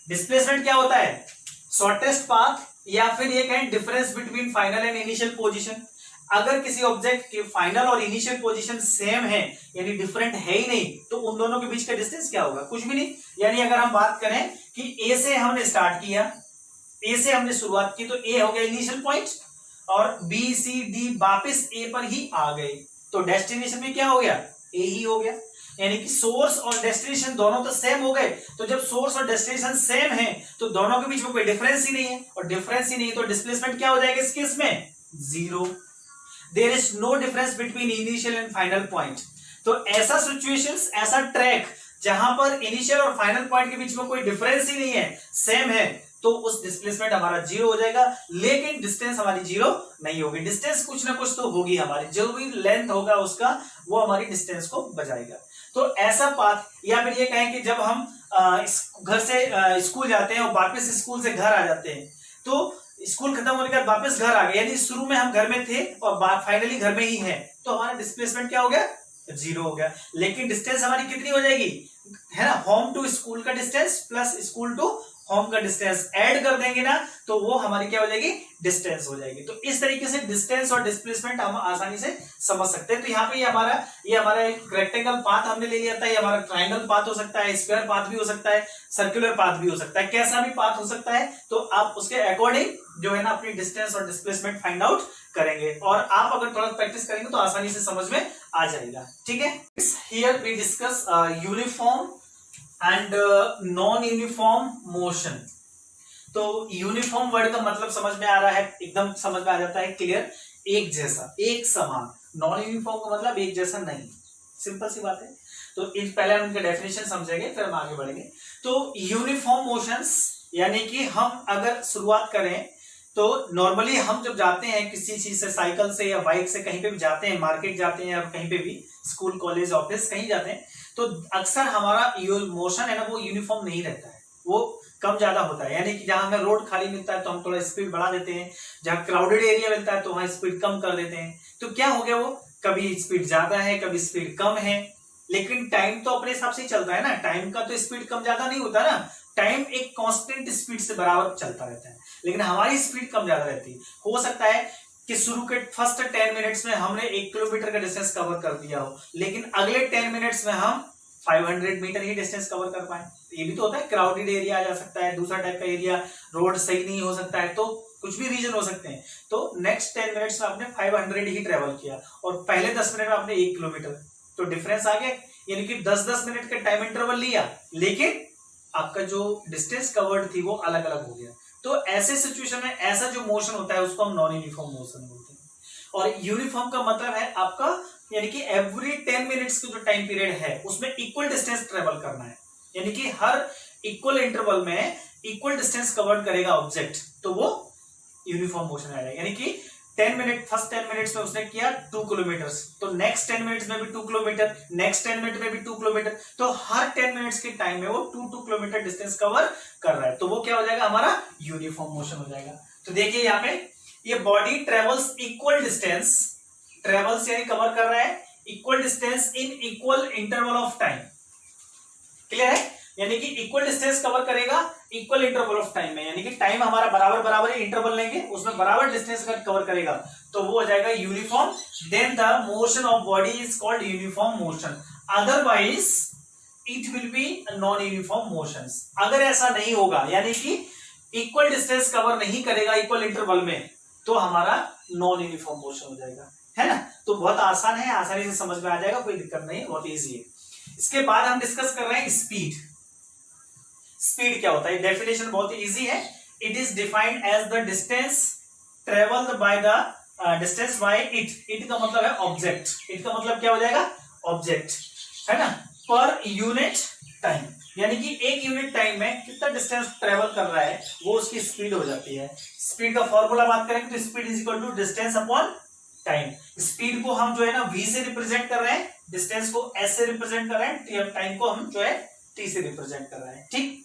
डिस्प्लेसमेंट क्या होता है, शॉर्टेस्ट पाथ या फिर ये कहें difference between final and initial position. अगर किसी ऑब्जेक्ट के फाइनल और इनिशियल पोजीशन सेम है, यानी डिफरेंट है ही नहीं, तो उन दोनों के बीच का डिस्टेंस क्या होगा, कुछ भी नहीं। यानी अगर हम बात करें कि ए से हमने स्टार्ट किया, ए से हमने शुरुआत की, तो ए हो गया इनिशियल पॉइंट और बी सी डी वापस ए पर ही आ गए, तो डेस्टिनेशन भी क्या हो गया, ए ही हो गया। यानी कि सोर्स और डेस्टिनेशन दोनों तो सेम हो गए, तो जब सोर्स और डेस्टिनेशन सेम है तो दोनों के बीच में कोई डिफरेंस ही नहीं है, और डिफरेंस ही नहीं है तो डिस्प्लेसमेंट क्या हो जाएगा इस केस में, zero. There is no difference between initial and final point. तो ऐसा सिचुएशंस, ऐसा ट्रैक जहां पर इनिशियल और फाइनल पॉइंट के बीच में कोई डिफरेंस ही नहीं है, सेम है, तो उस डिस्प्लेसमेंट हमारा जीरो हो जाएगा। लेकिन डिस्टेंस हमारी जीरो नहीं होगी, डिस्टेंस कुछ ना कुछ तो होगी हमारी, जो भी लेंथ होगा उसका वो हमारी डिस्टेंस को बचाएगा। तो ऐसा पाथ, या फिर ये कहें कि जब हम घर से स्कूल जाते हैं और वापस स्कूल से घर आ जाते हैं, तो स्कूल खत्म होने के बाद वापस घर आ गए, यानी शुरू में हम घर में थे और फाइनली घर में ही है, तो हमारा डिस्प्लेसमेंट क्या हो गया, जीरो हो गया। लेकिन डिस्टेंस हमारी कितनी हो जाएगी, है ना, होम टू स्कूल का distance plus school to home का डिस्टेंस ऐड कर देंगे ना, तो वो हमारी क्या हो जाएगी, डिस्टेंस हो जाएगी। तो इस तरीके से डिस्टेंस और डिस्प्लेसमेंट हम आसानी से समझ सकते हैं। तो यहाँ पे ये हमारा एक रेक्टेंगल पाथ हमने ले लिया था, ये हमारा ट्राइंगल पाथ हो सकता है, स्क्वायर पाथ भी हो सकता है, सर्कुलर पाथ भी हो सकता है, कैसा भी पाथ हो सकता है। तो आप उसके अकॉर्डिंग जो है ना अपनी डिस्टेंस और डिस्प्लेसमेंट फाइंड आउट करेंगे, और आप अगर थोड़ा प्रैक्टिस करेंगे तो आसानी से समझ में आ जाएगा। ठीक है, here we discuss uniform and non uniform motion. तो यूनिफॉर्म वर्ड का मतलब समझ में आ रहा है, एकदम समझ में आ जाता है, क्लियर, एक जैसा, एक समान। नॉन यूनिफॉर्म का मतलब एक जैसा नहीं, सिंपल सी बात है। तो पहले हम इनका डेफिनेशन समझेंगे, फिर हम आगे बढ़ेंगे। तो यूनिफॉर्म मोशंस यानी कि हम अगर शुरुआत करें तो नॉर्मली हम जब जाते हैं किसी चीज से, साइकिल से या बाइक से, कहीं पे भी जाते हैं, मार्केट जाते हैं या कहीं पे भी, स्कूल कॉलेज ऑफिस कहीं जाते हैं, तो अक्सर हमारा मोशन है ना वो यूनिफॉर्म नहीं रहता है, वो कम ज्यादा होता है। यानी कि जहां हमें रोड खाली मिलता है तो हम थोड़ा स्पीड बढ़ा देते हैं, जहां क्राउडेड एरिया मिलता है तो वहां स्पीड कम कर देते हैं। तो क्या हो गया, वो कभी स्पीड ज्यादा है, कभी स्पीड कम है, लेकिन टाइम तो अपने हिसाब से ही चलता है ना, टाइम का तो स्पीड कम ज्यादा नहीं होता ना, टाइम एक कांस्टेंट स्पीड से बराबर चलता रहता है। लेकिन हमारी स्पीड कम ज्यादा रहती है। हो सकता है कि शुरू के फर्स्ट 10 मिनट्स में हमने 1 किलोमीटर का डिस्टेंस कवर कर दिया हो, लेकिन अगले 10 मिनट्स में हम 500 मीटर ही डिस्टेंस कवर कर पाए। ये भी तो होता है, क्राउडेड एरिया आ जा सकता है, दूसरा टाइप का एरिया, रोड सही नहीं हो सकता है, तो कुछ भी रीजन हो सकते हैं। तो नेक्स्ट 10 मिनट्स में आपने 500 ही ट्रेवल किया और पहले 10 मिनट में आपने 1 किलोमीटर, तो डिफरेंस आ गया। यानी कि 10-10 मिनट का टाइम इंटरवल लिया, लेकिन आपका जो डिस्टेंस कवर्ड थी वो अलग अलग हो गया। तो ऐसे सिचुएशन में ऐसा जो मोशन होता है उसको हम नॉन यूनिफॉर्म मोशन बोलते हैं। और यूनिफॉर्म का मतलब है आपका, यानी कि एवरी 10 मिनट्स का जो टाइम पीरियड है उसमें इक्वल डिस्टेंस ट्रेवल करना है, यानी कि हर इक्वल इंटरवल में इक्वल डिस्टेंस कवर करेगा ऑब्जेक्ट, तो वो यूनिफॉर्म मोशन आएगा। यानी कि 10 मिनट, फर्स्ट 10 मिनट्स में उसने किया 2 किलोमीटर, तो नेक्स्ट 10 मिनट्स में भी 2 किलोमीटर, नेक्स्ट 10 मिनट में भी 2 किलोमीटर, तो हर 10 मिनट्स के टाइम में वो 2 किलोमीटर डिस्टेंस कवर कर रहा है, तो वो क्या हो जाएगा, हमारा यूनिफॉर्म मोशन हो जाएगा। तो देखिए यहाँ पे ये body travels equal distance, travels यानी कवर कर रहा है equal distance in equal interval of time, clear है, यानी कि इक्वल डिस्टेंस कवर करेगा इक्वल इंटरवल ऑफ टाइम में, यानी कि टाइम हमारा बराबर बराबर ही इंटरवल लेंगे, उसमें बराबर डिस्टेंस कवर करेगा, तो वो हो जाएगा uniform. Then the motion of body is called uniform motion, otherwise it will be non uniform motions. अगर ऐसा नहीं होगा, यानी कि इक्वल डिस्टेंस कवर नहीं करेगा इक्वल इंटरवल में, तो हमारा नॉन यूनिफॉर्म मोशन हो जाएगा, है ना। तो बहुत आसान है, आसानी से समझ में आ जाएगा, कोई दिक्कत नहीं, बहुत इजी है। इसके बाद हम डिस्कस कर रहे हैं स्पीड। स्पीड क्या होता है, डेफिनेशन बहुत इजी है, it is defined as the distance travelled by the distance by it. It का मतलब है ऑब्जेक्ट, इट का मतलब क्या हो जाएगा, ऑब्जेक्ट, है ना, पर यूनिट टाइम, यानी कि एक यूनिट टाइम में कितना डिस्टेंस ट्रेवल कर रहा है वो उसकी स्पीड हो जाती है। स्पीड का फॉर्मूला बात करें तो speed is equal to distance upon time. Speed को हम जो है ना v से रिप्रेजेंट कर रहे हैं, डिस्टेंस को s से रिप्रेजेंट कर रहे हैं, टाइम को हम जो है t से रिप्रेजेंट कर रहे हैं, ठीक।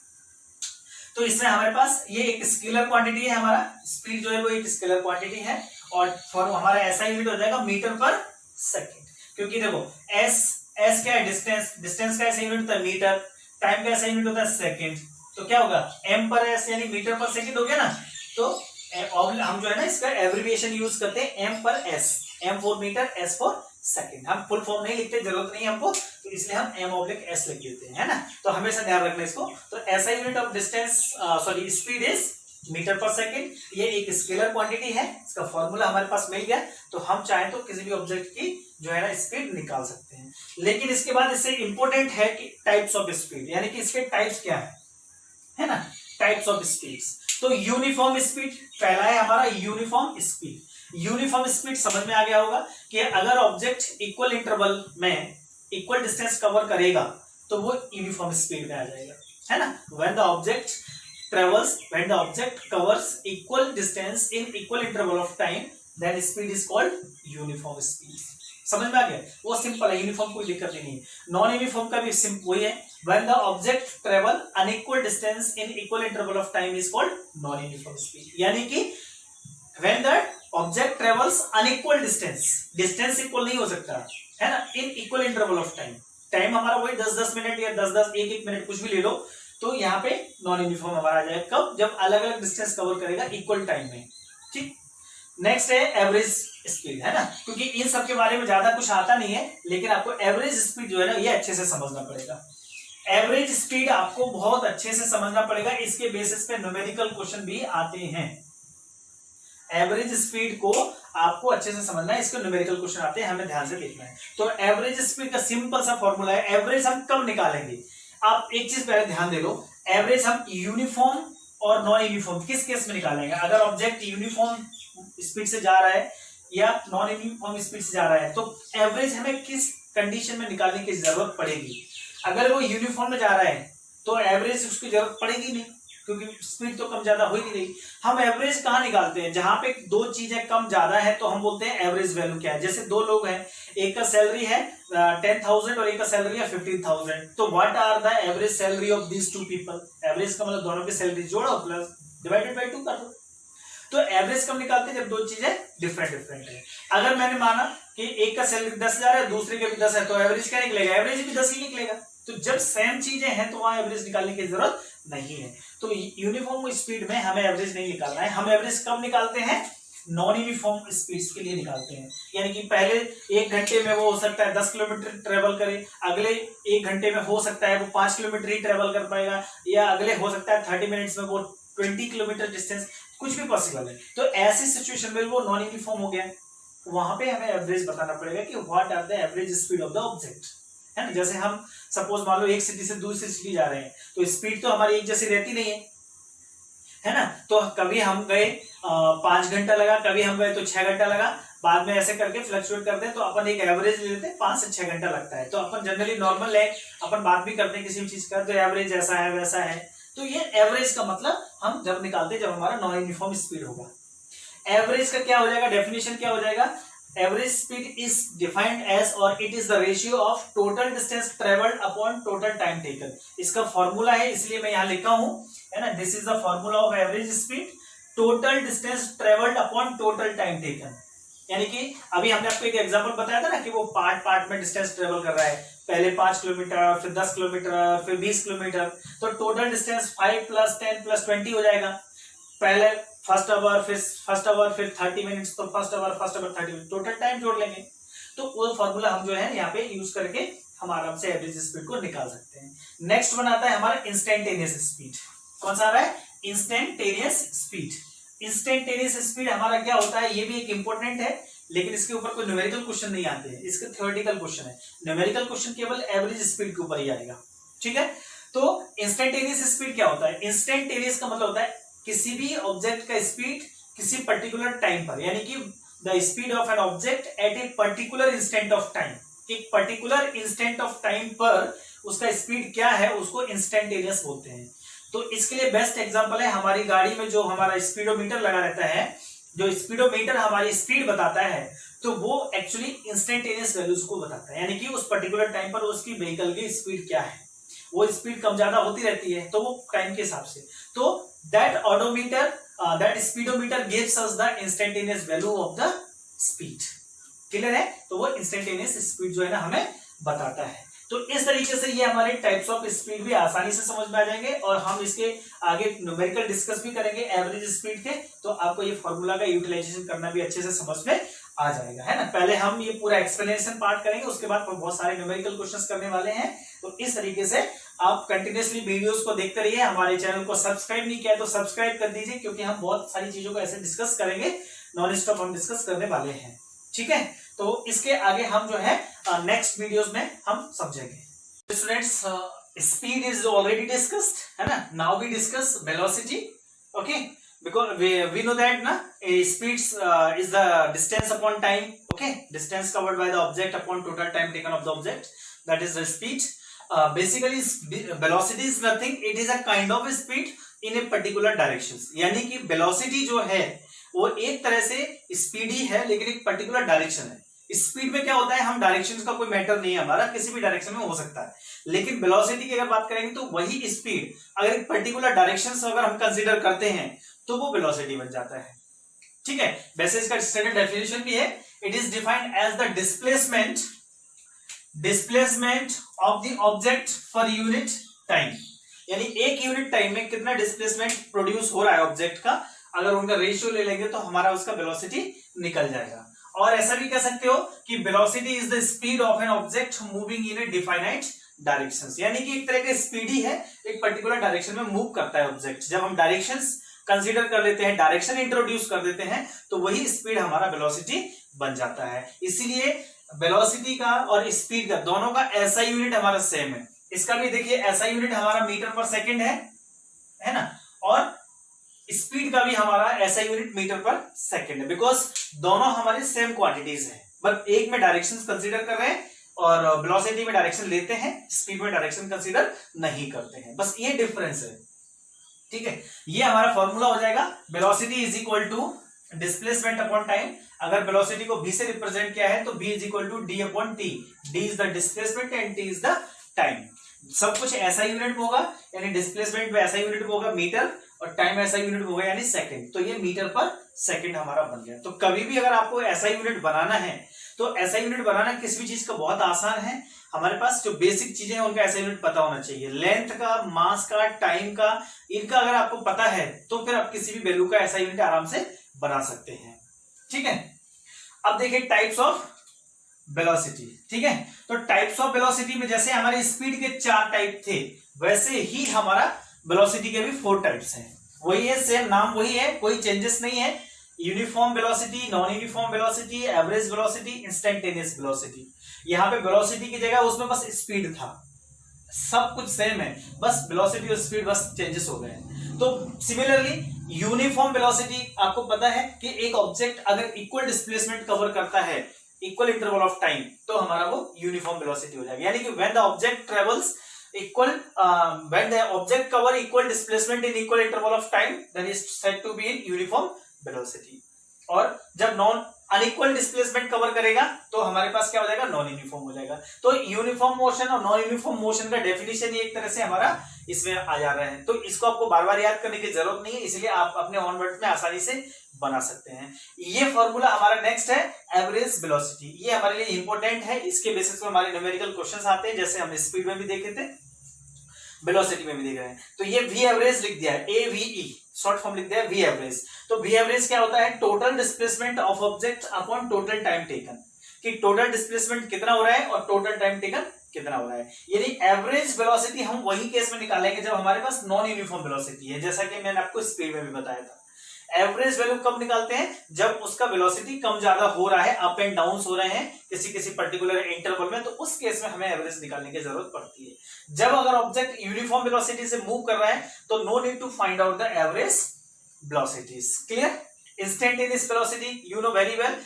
तो इसमें हमारे पास ये एक स्केलर क्वांटिटी है, हमारा स्पीड जो है वो एक स्केलर क्वांटिटी है, और हमारा ऐसा यूनिट हो जाएगा मीटर पर सेकेंड, क्योंकि देखो s क्या है, डिस्टेंस, डिस्टेंस का ऐसा यूनिट होता है मीटर, टाइम का ऐसा यूनिट होता है सेकेंड, तो क्या होगा m पर s यानी मीटर पर सेकेंड हो गया ना। तो हम जो है ना इसका एब्रिविएशन यूज करते हैं m पर s, m for metre, s for second. हम फुल फॉर्म नहीं लिखते, जरूरत नहीं है हमको, तो इसलिए हम m/s लिख देते हैं, है ना। तो हमेशा ध्यान रखना इसको। तो ऐसा unit of distance sorry speed is metre per second. ये एक स्केलर क्वांटिटी है, इसका फॉर्मूला हमारे पास मिल गया, तो हम चाहें तो किसी भी ऑब्जेक्ट की जो है ना स्पीड निकाल सकते हैं। लेकिन इसके बाद इससे इंपॉर्टेंट है कि टाइप्स ऑफ स्पीड, यानी कि इसके टाइप्स क्या है ना, टाइप्स ऑफ स्पीड्स। तो यूनिफॉर्म स्पीड पहला है हमारा, यूनिफॉर्म स्पीड। यूनिफॉर्म स्पीड समझ में आ गया होगा कि अगर ऑब्जेक्ट इक्वल इंटरवल में इक्वल डिस्टेंस कवर करेगा तो वो यूनिफॉर्म स्पीड में आ जाएगा, है ना। When the object covers equal distance in equal interval of time, then speed is called uniform speed. समझ में आ गया? वो सिंपल है, यूनिफॉर्म कोई दिक्कत ही नहीं है। नॉन यूनिफॉर्म का भी वही है, when the object travel unequal distance in equal interval of time is called non uniform speed. यानी कि when the object travels unequal distance equal नहीं हो सकता, है ना, इन इक्वल इंटरवल ऑफ टाइम हमारा वही 10-10 मिनट या 10-10 1-1 मिनट कुछ भी ले लो, तो यहाँ पे नॉन यूनिफॉर्म हमारा आ जाएगा। कब? जब अलग अलग डिस्टेंस कवर करेगा इक्वल टाइम में। ठीक, नेक्स्ट है एवरेज स्पीड, है ना, क्योंकि इन सब के बारे में ज्यादा कुछ आता नहीं है, लेकिन आपको एवरेज स्पीड जो है ना ये अच्छे से समझना पड़ेगा। एवरेज स्पीड आपको बहुत अच्छे से समझना पड़ेगा, इसके बेसिस पे न्यूमेरिकल क्वेश्चन भी आते हैं। एवरेज स्पीड को आपको अच्छे से समझना है, इसके न्यूमेरिकल क्वेश्चन आते हैं, हमें ध्यान से देखना है। तो एवरेज स्पीड का सिंपल सा फॉर्मूला है, एवरेज हम कब निकालेंगे? आप एक चीज पहले ध्यान दे लो, एवरेज हम यूनिफॉर्म और नॉन यूनिफॉर्म किस केस में निकालेंगे? अगर ऑब्जेक्ट यूनिफॉर्म स्पीड से जा रहा है या नॉन यूनिफॉर्म स्पीड से जा रहा है, तो एवरेज हमें किस कंडीशन में निकालने की जरूरत पड़ेगी? अगर वो यूनिफॉर्म में जा रहा है तो एवरेज उसकी जरूरत पड़ेगी नहीं, क्योंकि स्पीड तो कम ज्यादा हो ही नहीं रही। हम एवरेज कहाँ निकालते हैं? जहां पे दो चीजें कम ज्यादा है तो हम बोलते हैं एवरेज वैल्यू क्या है। जैसे दो लोग हैं, एक का सैलरी है 10,000 और एक का सैलरी है 15,000, तो what are the average salary of these two people? Average का मतलब दोनों की सैलरी जोड़ो प्लस डिवाइडेड बाई 2 कर दो। तो एवरेज कब निकालते हैं? जब दो चीजें डिफरेंट है। अगर मैंने माना कि एक का सैलरी 10,000 है, दूसरे के भी 10 है, तो एवरेज क्या निकलेगा? एवरेज भी 10 ही निकलेगा। तो जब सेम चीजें हैं तो वहां एवरेज निकालने की जरूरत नहीं है। तो यूनिफॉर्म स्पीड में हमें एवरेज नहीं निकालना है। हम एवरेज कब निकालते हैं? नॉन यूनिफॉर्म स्पीड्स के लिए निकालते हैं। यानी कि पहले 1 घंटे में वो हो सकता है 10 किलोमीटर ट्रेवल करे, अगले 1 घंटे में हो सकता है वो 5 किलोमीटर ही ट्रेवल कर पाएगा, या अगले हो सकता है 30 मिनट्स में वो 20 किलोमीटर डिस्टेंस, कुछ भी पॉसिबल है। तो ऐसी सिचुएशन में वो नॉन यूनिफॉर्म हो गया, वहां पे हमें एवरेज बताना पड़ेगा कि what are the average speed of the object, है ना। जैसे हम सपोज मान लो एक सिटी से दूसरी सिटी जा रहे हैं, तो स्पीड तो हमारी एक जैसी रहती नहीं है ना। तो कभी हम गए 5 घंटा लगा, कभी हम गए तो 6 घंटा लगा, बाद में ऐसे करके फ्लक्चुएट करते हैं, तो अपन एक एवरेज ले लेते हैं 5 से 6 घंटा लगता है। तो अपन जनरली नॉर्मल है, अपन बात भी करते हैं किसी भी चीज का, तो एवरेज ऐसा है वैसा है। तो ये एवरेज का मतलब हम जब निकालते हैं जब हमारा नॉन यूनिफॉर्म स्पीड होगा। एवरेज का क्या हो जाएगा? डेफिनेशन क्या हो जाएगा? Average speed is defined as, और it is the ratio of total distance travelled upon total time taken. इसका फॉर्मूला है, इसलिए मैं यहां लिखा हूं, है ना। This is the formula of average speed, total distance travelled upon total time taken. यानी कि अभी हमने आपको एक एग्जांपल बताया था ना कि वो पार्ट में डिस्टेंस ट्रेवल कर रहा है, पहले 5 किलोमीटर, फिर 10 किलोमीटर, फिर 20 किलोमीटर, तो टोटल डिस्टेंस 5 + 10 + 20 हो जाएगा। पहले फर्स्ट आवर फिर 30 मिनट्स, तो first hour 30 minute, total time जोड़ लेंगे। तो वो फॉर्मूला हम जो है यहाँ पे यूज करके हम आराम से एवरेज स्पीड को निकाल सकते हैं। नेक्स्ट वन आता है हमारा इंस्टेंटेनियस स्पीड। कौन सा आ रहा है? Instantaneous speed. इंस्टेंटेनियस स्पीड हमारा क्या होता है? ये भी एक इंपॉर्टेंट है, लेकिन इसके ऊपर कोई न्यूमेरिकल क्वेश्चन नहीं आते हैं, इसके थ्योरेटिकल क्वेश्चन है। न्यूमेरिकल क्वेश्चन केवल एवरेज स्पीड के ऊपर ही आएगा, ठीक है। तो इंस्टेंटेनियस स्पीड क्या होता है? इंस्टेंटेनियस का मतलब होता है किसी भी ऑब्जेक्ट का स्पीड किसी पर्टिकुलर टाइम पर, यानी कि the speed of an object at a particular instant of time. एक पर्टिकुलर इंस्टेंट ऑफ टाइम पर उसका स्पीड क्या है, उसको इंस्टेंटेनियस बोलते हैं। तो इसके लिए बेस्ट एग्जांपल है हमारी गाड़ी में जो हमारा स्पीडोमीटर लगा रहता है, जो स्पीडोमीटर हमारी स्पीड बताता है, तो वो एक्चुअली इंस्टेंटेनियस वैल्यूज को बताता है। यानी कि उस पर्टिकुलर टाइम पर उसकी व्हीकल की स्पीड क्या है, वो स्पीड कम ज्यादा होती रहती है, तो वो टाइम के हिसाब से। तो that speedometer gives us the instantaneous value of the speed. Clear है? तो वो इंस्टेंटेनियस स्पीड जो है ना हमें बताता है। तो इस तरीके से ये हमारे टाइप्स ऑफ स्पीड भी आसानी से समझ में आ जाएंगे, और हम इसके आगे न्यूमेरिकल डिस्कस भी करेंगे एवरेज स्पीड के, तो आपको ये फॉर्मूला का यूटिलाइजेशन करना भी अच्छे से समझ में आ जाएगा, है ना। पहले हम ये पूरा एक्सप्लेनेशन पार्ट करेंगे, उसके बाद बहुत सारे न्यूमेरिकल क्वेश्चंस करने वाले हैं। तो इस तरीके से आप कंटिन्यूअसली वीडियोस को देखते रहिए। हमारे चैनल को सब्सक्राइब नहीं किया तो सब्सक्राइब कर दीजिए, क्योंकि हम बहुत सारी चीजों को ऐसे डिस्कस करेंगे, नॉन स्टॉप हम डिस्कस करने वाले हैं, ठीक है। तो इसके आगे हम जो है नेक्स्ट वीडियोस में हम समझेंगे। Students, speed is already discussed, है ना। Now we discuss velocity, okay, because we know that na speed is the distance upon time, okay, distance covered by the object upon total time taken of the object, that is the speed. Basically velocity is nothing, it is a kind of speed in a particular direction. यानी कि velocity जो है वो एक तरह से speed ही है, लेकिन एक पर्टिकुलर डायरेक्शन है। स्पीड में क्या होता है, हम डायरेक्शन का कोई मैटर नहीं है, हमारा किसी भी डायरेक्शन में हो सकता है। लेकिन वेलोसिटी की अगर बात करेंगे तो वही स्पीड अगर एक पर्टिकुलर डायरेक्शन से अगर हम कंसीडर करते हैं तो वो वेलोसिटी बन जाता है। ठीक है, वैसे इसका स्टैंडर्ड डेफिनेशन भी है, it is defined as the displacement of the object for unit time. यानी एक यूनिट टाइम में कितना डिस्प्लेसमेंट प्रोड्यूस हो रहा है ऑब्जेक्ट का, अगर उनका रेशियो ले लेंगे तो हमारा उसका वेलोसिटी निकल जाएगा। और ऐसा भी कह सकते हो कि velocity is the speed of an object moving in A definite direction. यानी कि एक तरह का स्पीड ही है, एक पर्टिकुलर डायरेक्शन में मूव करता है ऑब्जेक्ट। जब हम डायरेक्शंस कंसीडर कर लेते हैं, डायरेक्शन इंट्रोड्यूस कर देते हैं, तो वही स्पीड हमारा वेलोसिटी बन जाता है। इसीलिए वेलोसिटी का और स्पीड का दोनों का ऐसा यूनिट हमारा सेम है। इसका भी देखिए ऐसा यूनिट हमारा मीटर पर सेकंड है ना, और स्पीड का भी हमारा ऐसा यूनिट मीटर पर सेकंड है, बिकॉज दोनों हमारे सेम क्वांटिटीज हैं, बट एक में डायरेक्शंस कंसीडर कर रहे हैं और वेलोसिटी में डायरेक्शन लेते हैं, स्पीड में डायरेक्शन कंसीडर नहीं करते हैं, बस ये डिफरेंस है। ठीक है, ये हमारा फॉर्मूला हो जाएगा, velocity is equal to displacement upon time. अगर वेलोसिटी को v से रिप्रेजेंट किया है तो v is equal to D upon T. D is the displacement and T is the time. सब कुछ ऐसा यूनिट होगा, यानी डिस्प्लेसमेंट में ऐसा यूनिट होगा मीटर, और टाइम ऐसा यूनिट होगा यानी सेकंड। तो ये मीटर पर सेकंड हमारा बन गया। तो कभी भी अगर आपको ऐसा यूनिट बनाना है तो ऐसा यूनिट बनाना किसी भी चीज का बहुत आसान है। हमारे पास जो बेसिक चीजें हैं उनका ऐसा यूनिट पता होना चाहिए, लेंथ का, मास का, टाइम का, इनका अगर आपको पता है तो फिर आप किसी भी वैल्यू का ऐसा यूनिट आराम से बना सकते हैं। ठीक है, अब देखिए टाइप्स ऑफ वेलोसिटी। ठीक है, तो टाइप्स ऑफ वेलोसिटी में जैसे हमारे स्पीड के 4 टाइप थे, वैसे ही हमारा वेलोसिटी के भी 4 टाइप्स हैं। वही है, सेम नाम वही है, कोई चेंजेस नहीं है। Uniform velocity, non uniform velocity, average velocity, instantaneous velocity. यहाँ पे वेलोसिटी की जगह उसमें बस स्पीड था, सब कुछ सेम है, बस वेलोसिटी और स्पीड बस चेंजेस हो गए हैं। तो सिमिलरली यूनिफॉर्म वेलोसिटी, आपको पता है कि एक ऑब्जेक्ट अगर इक्वल डिस्प्लेसमेंट कवर करता है इक्वल इंटरवल ऑफ टाइम तो हमारा वो यूनिफॉर्म वेलोसिटी हो जाएगा। यानी कि when the object travels when the object cover equal displacement in equal interval of time, then is said to be in uniform velocity। और जब नॉन अनइक्वल डिस्प्लेसमेंट कवर करेगा तो हमारे पास क्या हो जाएगा, नॉन यूनिफॉर्म हो जाएगा। तो यूनिफॉर्म मोशन और नॉन यूनिफॉर्म मोशन का डेफिनेशन एक तरह से हमारा इसमें आ जा रहा है। तो इसको आपको बार बार याद करने की जरूरत नहीं है, इसलिए आप अपने ऑन वर्ड में आसानी से बना सकते हैं। ये फॉर्मूला हमारा नेक्स्ट है एवरेज वेलोसिटी। ये हमारे लिए इंपॉर्टेंट है, इसके बेसिस पर हमारे न्यूमेरिकल क्वेश्चंस आते हैं, जैसे हमने स्पीड में भी देखे थे, वेलोसिटी में भी देख रहे हैं। तो ये वी एवरेज लिख दिया है, AVE शॉर्ट फॉर्म लिख दिया है वी एवरेज। तो वी एवरेज क्या होता है, total displacement of object upon total time taken, कि टोटल डिस्प्लेसमेंट कितना हो रहा है और टोटल टाइम टेकन कितना हो रहा है। यानी एवरेज वेलोसिटी हम वही केस में निकालेंगे जब हमारे पास नॉन यूनिफॉर्म वेलोसिटी है, जैसा कि मैंने आपको स्पीड में भी बताया था। एवरेज वैल्यू कब निकालते हैं, जब उसका वेलोसिटी कम ज्यादा हो रहा है, अप एंड डाउन हो रहे हैं किसी किसी पर्टिकुलर इंटरवल में, तो उस केस में हमें एवरेज निकालने की जरूरत पड़ती है। जब अगर ऑब्जेक्ट यूनिफॉर्म वेलोसिटी से मूव कर रहा है तो no need to find out the average velocities. Clear? Instantaneous velocity, you know very well,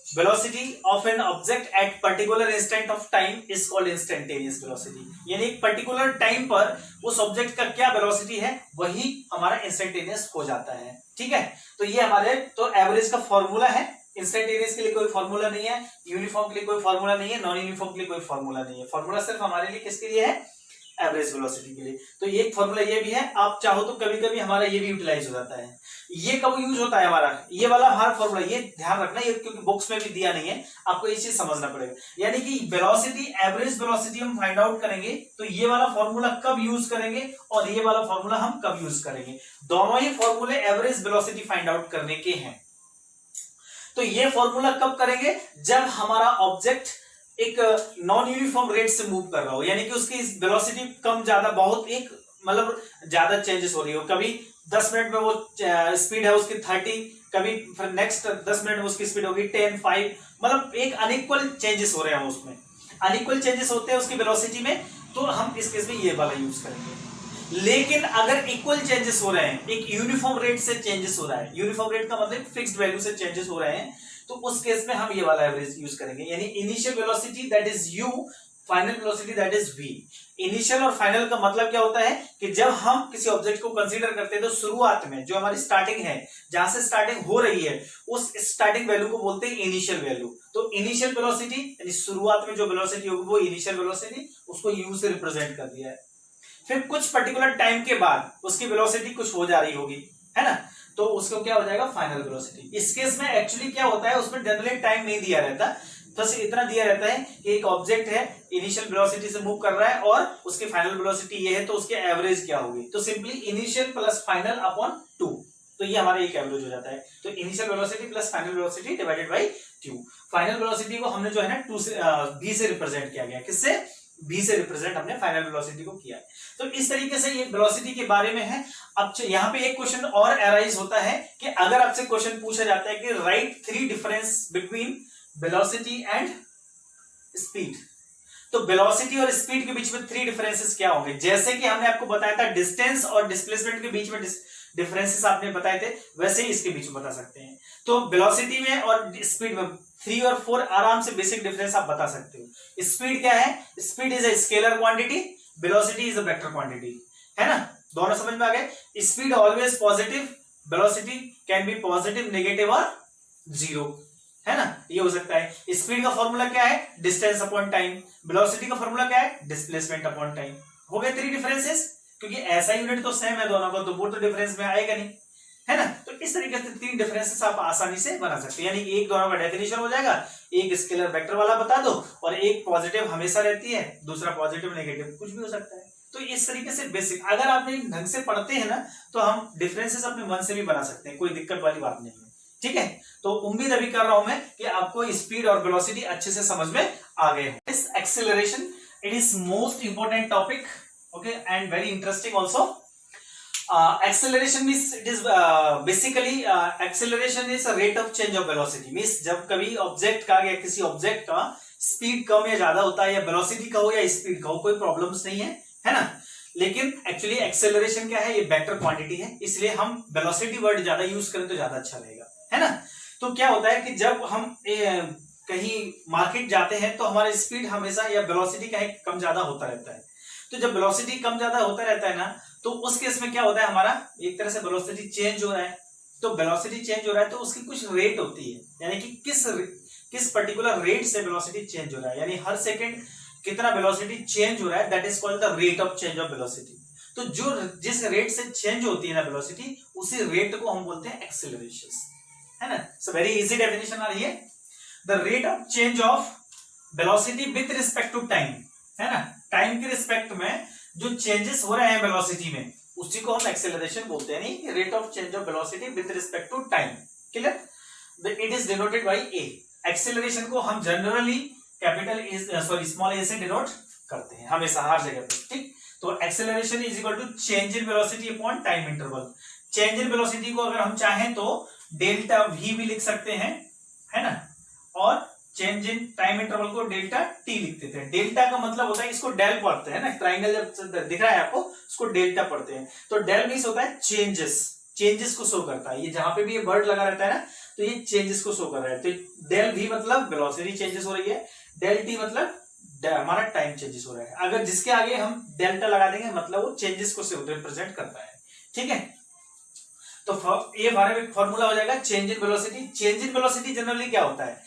velocity of an object at particular instant of time is called instantaneous velocity। यानी एक particular time पर उस object का क्या velocity है वही हमारा instantaneous हो जाता है। ठीक है, तो ये हमारे तो एवरेज का फॉर्मूला है। इंस्टेंटेनियस के लिए कोई फॉर्मूला नहीं है, यूनिफॉर्म के लिए कोई फॉर्मूला नहीं है, नॉन यूनिफॉर्म के लिए कोई फॉर्मूला नहीं है। फॉर्मूला सिर्फ हमारे लिए किसके लिए है, एवरेज वेलोसिटी के लिए। तो ये फॉर्मूला ये भी है, आप चाहो तो कभी कभी हमारा ये भी यूटिलाइज हो जाता है। ये कब यूज होता है हमारा, ये वाला हमारा फॉर्मूला, ये ध्यान रखना, ये क्योंकि बुक्स में भी दिया नहीं है, आपको ये चीज समझना पड़ेगा। यानी कि वेलोसिटी, एवरेज वेलोसिटी हम फाइंड आउट करेंगे तो ये वाला फॉर्मूला कब यूज करेंगे और ये वाला फॉर्मूला हम कब यूज करेंगे, दोनों ही फॉर्मूले एवरेज वेलोसिटी फाइंड आउट करने के हैं। तो ये फॉर्मूला कब करेंगे, जब हमारा ऑब्जेक्ट एक नॉन यूनिफॉर्म रेट से मूव कर रहा हो, यानी कि उसकी वेलोसिटी कम ज्यादा बहुत एक मतलब ज्यादा चेंजेस हो रही हो। कभी 10 मिनट में वो स्पीड है उसकी 30, कभी फिर नेक्स्ट 10 मिनट में उसकी स्पीड होगी 10, 5, मतलब एक अनइक्वल चेंजेस हो रहे हैं उसमें, अनइक्वल चेंजेस होते हैं उसकी वेलोसिटी में, तो हम इस केस में ये वाला यूज करेंगे। लेकिन अगर इक्वल चेंजेस हो रहे हैं, एक यूनिफॉर्म रेट से चेंजेस हो रहा है, यूनिफॉर्म रेट का मतलब फिक्स्ड वैल्यू से चेंजेस हो रहे हैं, तो उस केस में हम ये वाला एवरेज यूज करेंगे। यानी initial velocity that is u final velocity that is v। Initial और फाइनल का मतलब क्या होता है कि जब हम किसी ऑब्जेक्ट को कंसीडर करते हैं तो शुरुआत में जो हमारी स्टार्टिंग है, जहां से स्टार्टिंग हो रही है, उस स्टार्टिंग वैल्यू को बोलते हैं इनिशियल वैल्यू। तो इनिशियल वेलोसिटी यानी शुरुआत में जो वेलोसिटी होगी वो इनिशियल वेलोसिटी, उसको u से रिप्रेजेंट कर दिया है। फिर कुछ पर्टिकुलर टाइम के बाद उसकी वेलोसिटी कुछ हो जा रही होगी, है ना, तो उसको क्या हो जाएगा फाइनल वेलोसिटी। इस केस में एक्चुअली क्या होता है, उसमें जनरली टाइम नहीं दिया रहता, बस इतना दिया रहता है कि एक ऑब्जेक्ट है इनिशियल वेलोसिटी से मूव कर रहा है और उसकी फाइनल वेलोसिटी ये है, तो उसके एवरेज क्या होगी, तो simply initial plus final upon 2, तो ये हमारा एक एवरेज हो जाता है। तो initial velocity plus final velocity divided by 2। Final velocity को हमने जो है ना 2 से b से रिप्रेजेंट किया गया, किससे, b से रिप्रेजेंट हमने फाइनल वेलोसिटी को किया है। तो इस तरीके से ये वेलोसिटी के बारे में है। अब यहाँ पे एक क्वेश्चन और अराइज होता है कि अगर आपसे क्वेश्चन पूछा जाता है कि right 3 difference between velocity and speed, तो वेलोसिटी और स्पीड के बीच में 3 डिफरेंसेस क्या होंगे। जैसे कि हमने आपको बताया था डिस्टेंस और डिस्प्लेसमेंट के बीच में डिफरेंसेस आपने बताए थे, वैसे ही इसके बीच में बता सकते हैं। तो वेलोसिटी में और स्पीड में 3 और 4 आराम से बेसिक डिफरेंस आप बता सकते हो। स्पीड क्या है, speed is a scalar quantity, velocity is a vector quantity, है ना, दोनों समझ में आ गए। Speed always positive, velocity can be positive, negative और जीरो, है ना, ये हो सकता है। स्पीड का फॉर्मूला क्या है, डिस्टेंस अपॉन टाइम, वेलोसिटी का फॉर्मूला क्या है, डिस्प्लेसमेंट अपॉन टाइम। हो गए 3 डिफरेंसेस, क्योंकि ऐसा यूनिट तो सेम है दोनों का, तो वो तो डिफरेंस में आएगा नहीं, है ना। तो इस तरीके से 3 डिफरेंसेस आप आसानी से बना सकते हैं, यानी एक दोनों का डेफिनेशन हो जाएगा, एक स्केलर वेक्टर वाला बता दो और एक पॉजिटिव हमेशा रहती है, दूसरा पॉजिटिव नेगेटिव कुछ भी हो सकता है। तो इस तरीके से बेसिक अगर आपने ढंग से पढ़ते हैं ना, तो हम डिफरेंसेस अपने मन से भी बना सकते हैं, कोई दिक्कत वाली बात नहीं है, ठीक है। तो उम्मीद अभी कर रहा हूं मैं कि आपको स्पीड और वेलोसिटी अच्छे से समझ में आ गए। इस acceleration, it is most important topic, okay, and very interesting also. Acceleration means it is basically acceleration is a rate of change of velocity. Means जब कभी ऑब्जेक्ट का या किसी ऑब्जेक्ट का स्पीड कम या ज्यादा होता है, या वेलोसिटी का हो या स्पीड का हो, कोई प्रॉब्लम्स नहीं है ना। लेकिन एक्चुअली एक्सेलरेशन क्या है, ये वेक्टर क्वांटिटी है, इसलिए हम वेलोसिटी वर्ड ज्यादा यूज करें तो ज्यादा अच्छा रहेगा, है ना। तो क्या होता है कि जब हम कहीं मार्केट जाते हैं तो हमारा स्पीड हमेशा या वेलोसिटी का कम ज्यादा होता रहता है। तो जब वेलोसिटी कम ज्यादा होता रहता है ना, तो उस केस में क्या होता है, हमारा एक तरह से वेलोसिटी चेंज हो रहा है। तो वेलोसिटी चेंज हो रहा है तो उसकी कुछ रेट होती है, यानी कि किस पर्टिकुलर रेट से वेलोसिटी चेंज हो रहा है, यानी हर सेकेंड कितना वेलोसिटी चेंज हो रहा है, that is called the rate of change of velocity. तो जो जिस रेट से चेंज होती है ना वेलोसिटी, उसी रेट को हम बोलते हैं एक्सेलरेशन, है ना। सो वेरी इजी डेफिनेशन आ रही है, the rate of change of velocity with respect to time, है ना। टाइम के रिस्पेक्ट में जो चेंजेस हो रहे हैं वेलोसिटी में, उसी को हम एक्सेलरेशन बोलते हैं, नहीं rate of change of velocity with respect to time, clear. It is denoted by A. Acceleration को हम जनरली कैपिटल स्मॉल ए से डिनोट करते हैं हमेशा, हर जगह पे, ठीक। तो acceleration is equal to change in velocity upon time interval. Change in velocity को अगर हम चाहें तो डेल्टा v भी लिख सकते हैं, है ना, और चेंज इन टाइम इंटरवल को डेल्टा t लिख देते हैं। डेल्टा का मतलब होता है, इसको डेल पढ़ते हैं ना, ट्राइंगल जब दिख रहा है आपको, उसको डेल्टा पढ़ते हैं। तो डेल मींस होता है चेंजेस को शो करता है। ये जहां पे भी ये वर्ड लगा रहता है ना, तो ये चेंजेस को शो कर रहा है। तो डेल v मतलब वेलोसिटी चेंजेस हो रही है, डेल t मतलब हमारा टाइम चेंजेस हो रहा है। अगर जिसके आगे हम डेल्टा लगा देंगे मतलब वो चेंजेस को रिप्रेजेंट करता है, ठीक है। तो ये हमारे एक फॉर्मूला हो जाएगा change in velocity. Change in velocity generally क्या होता है,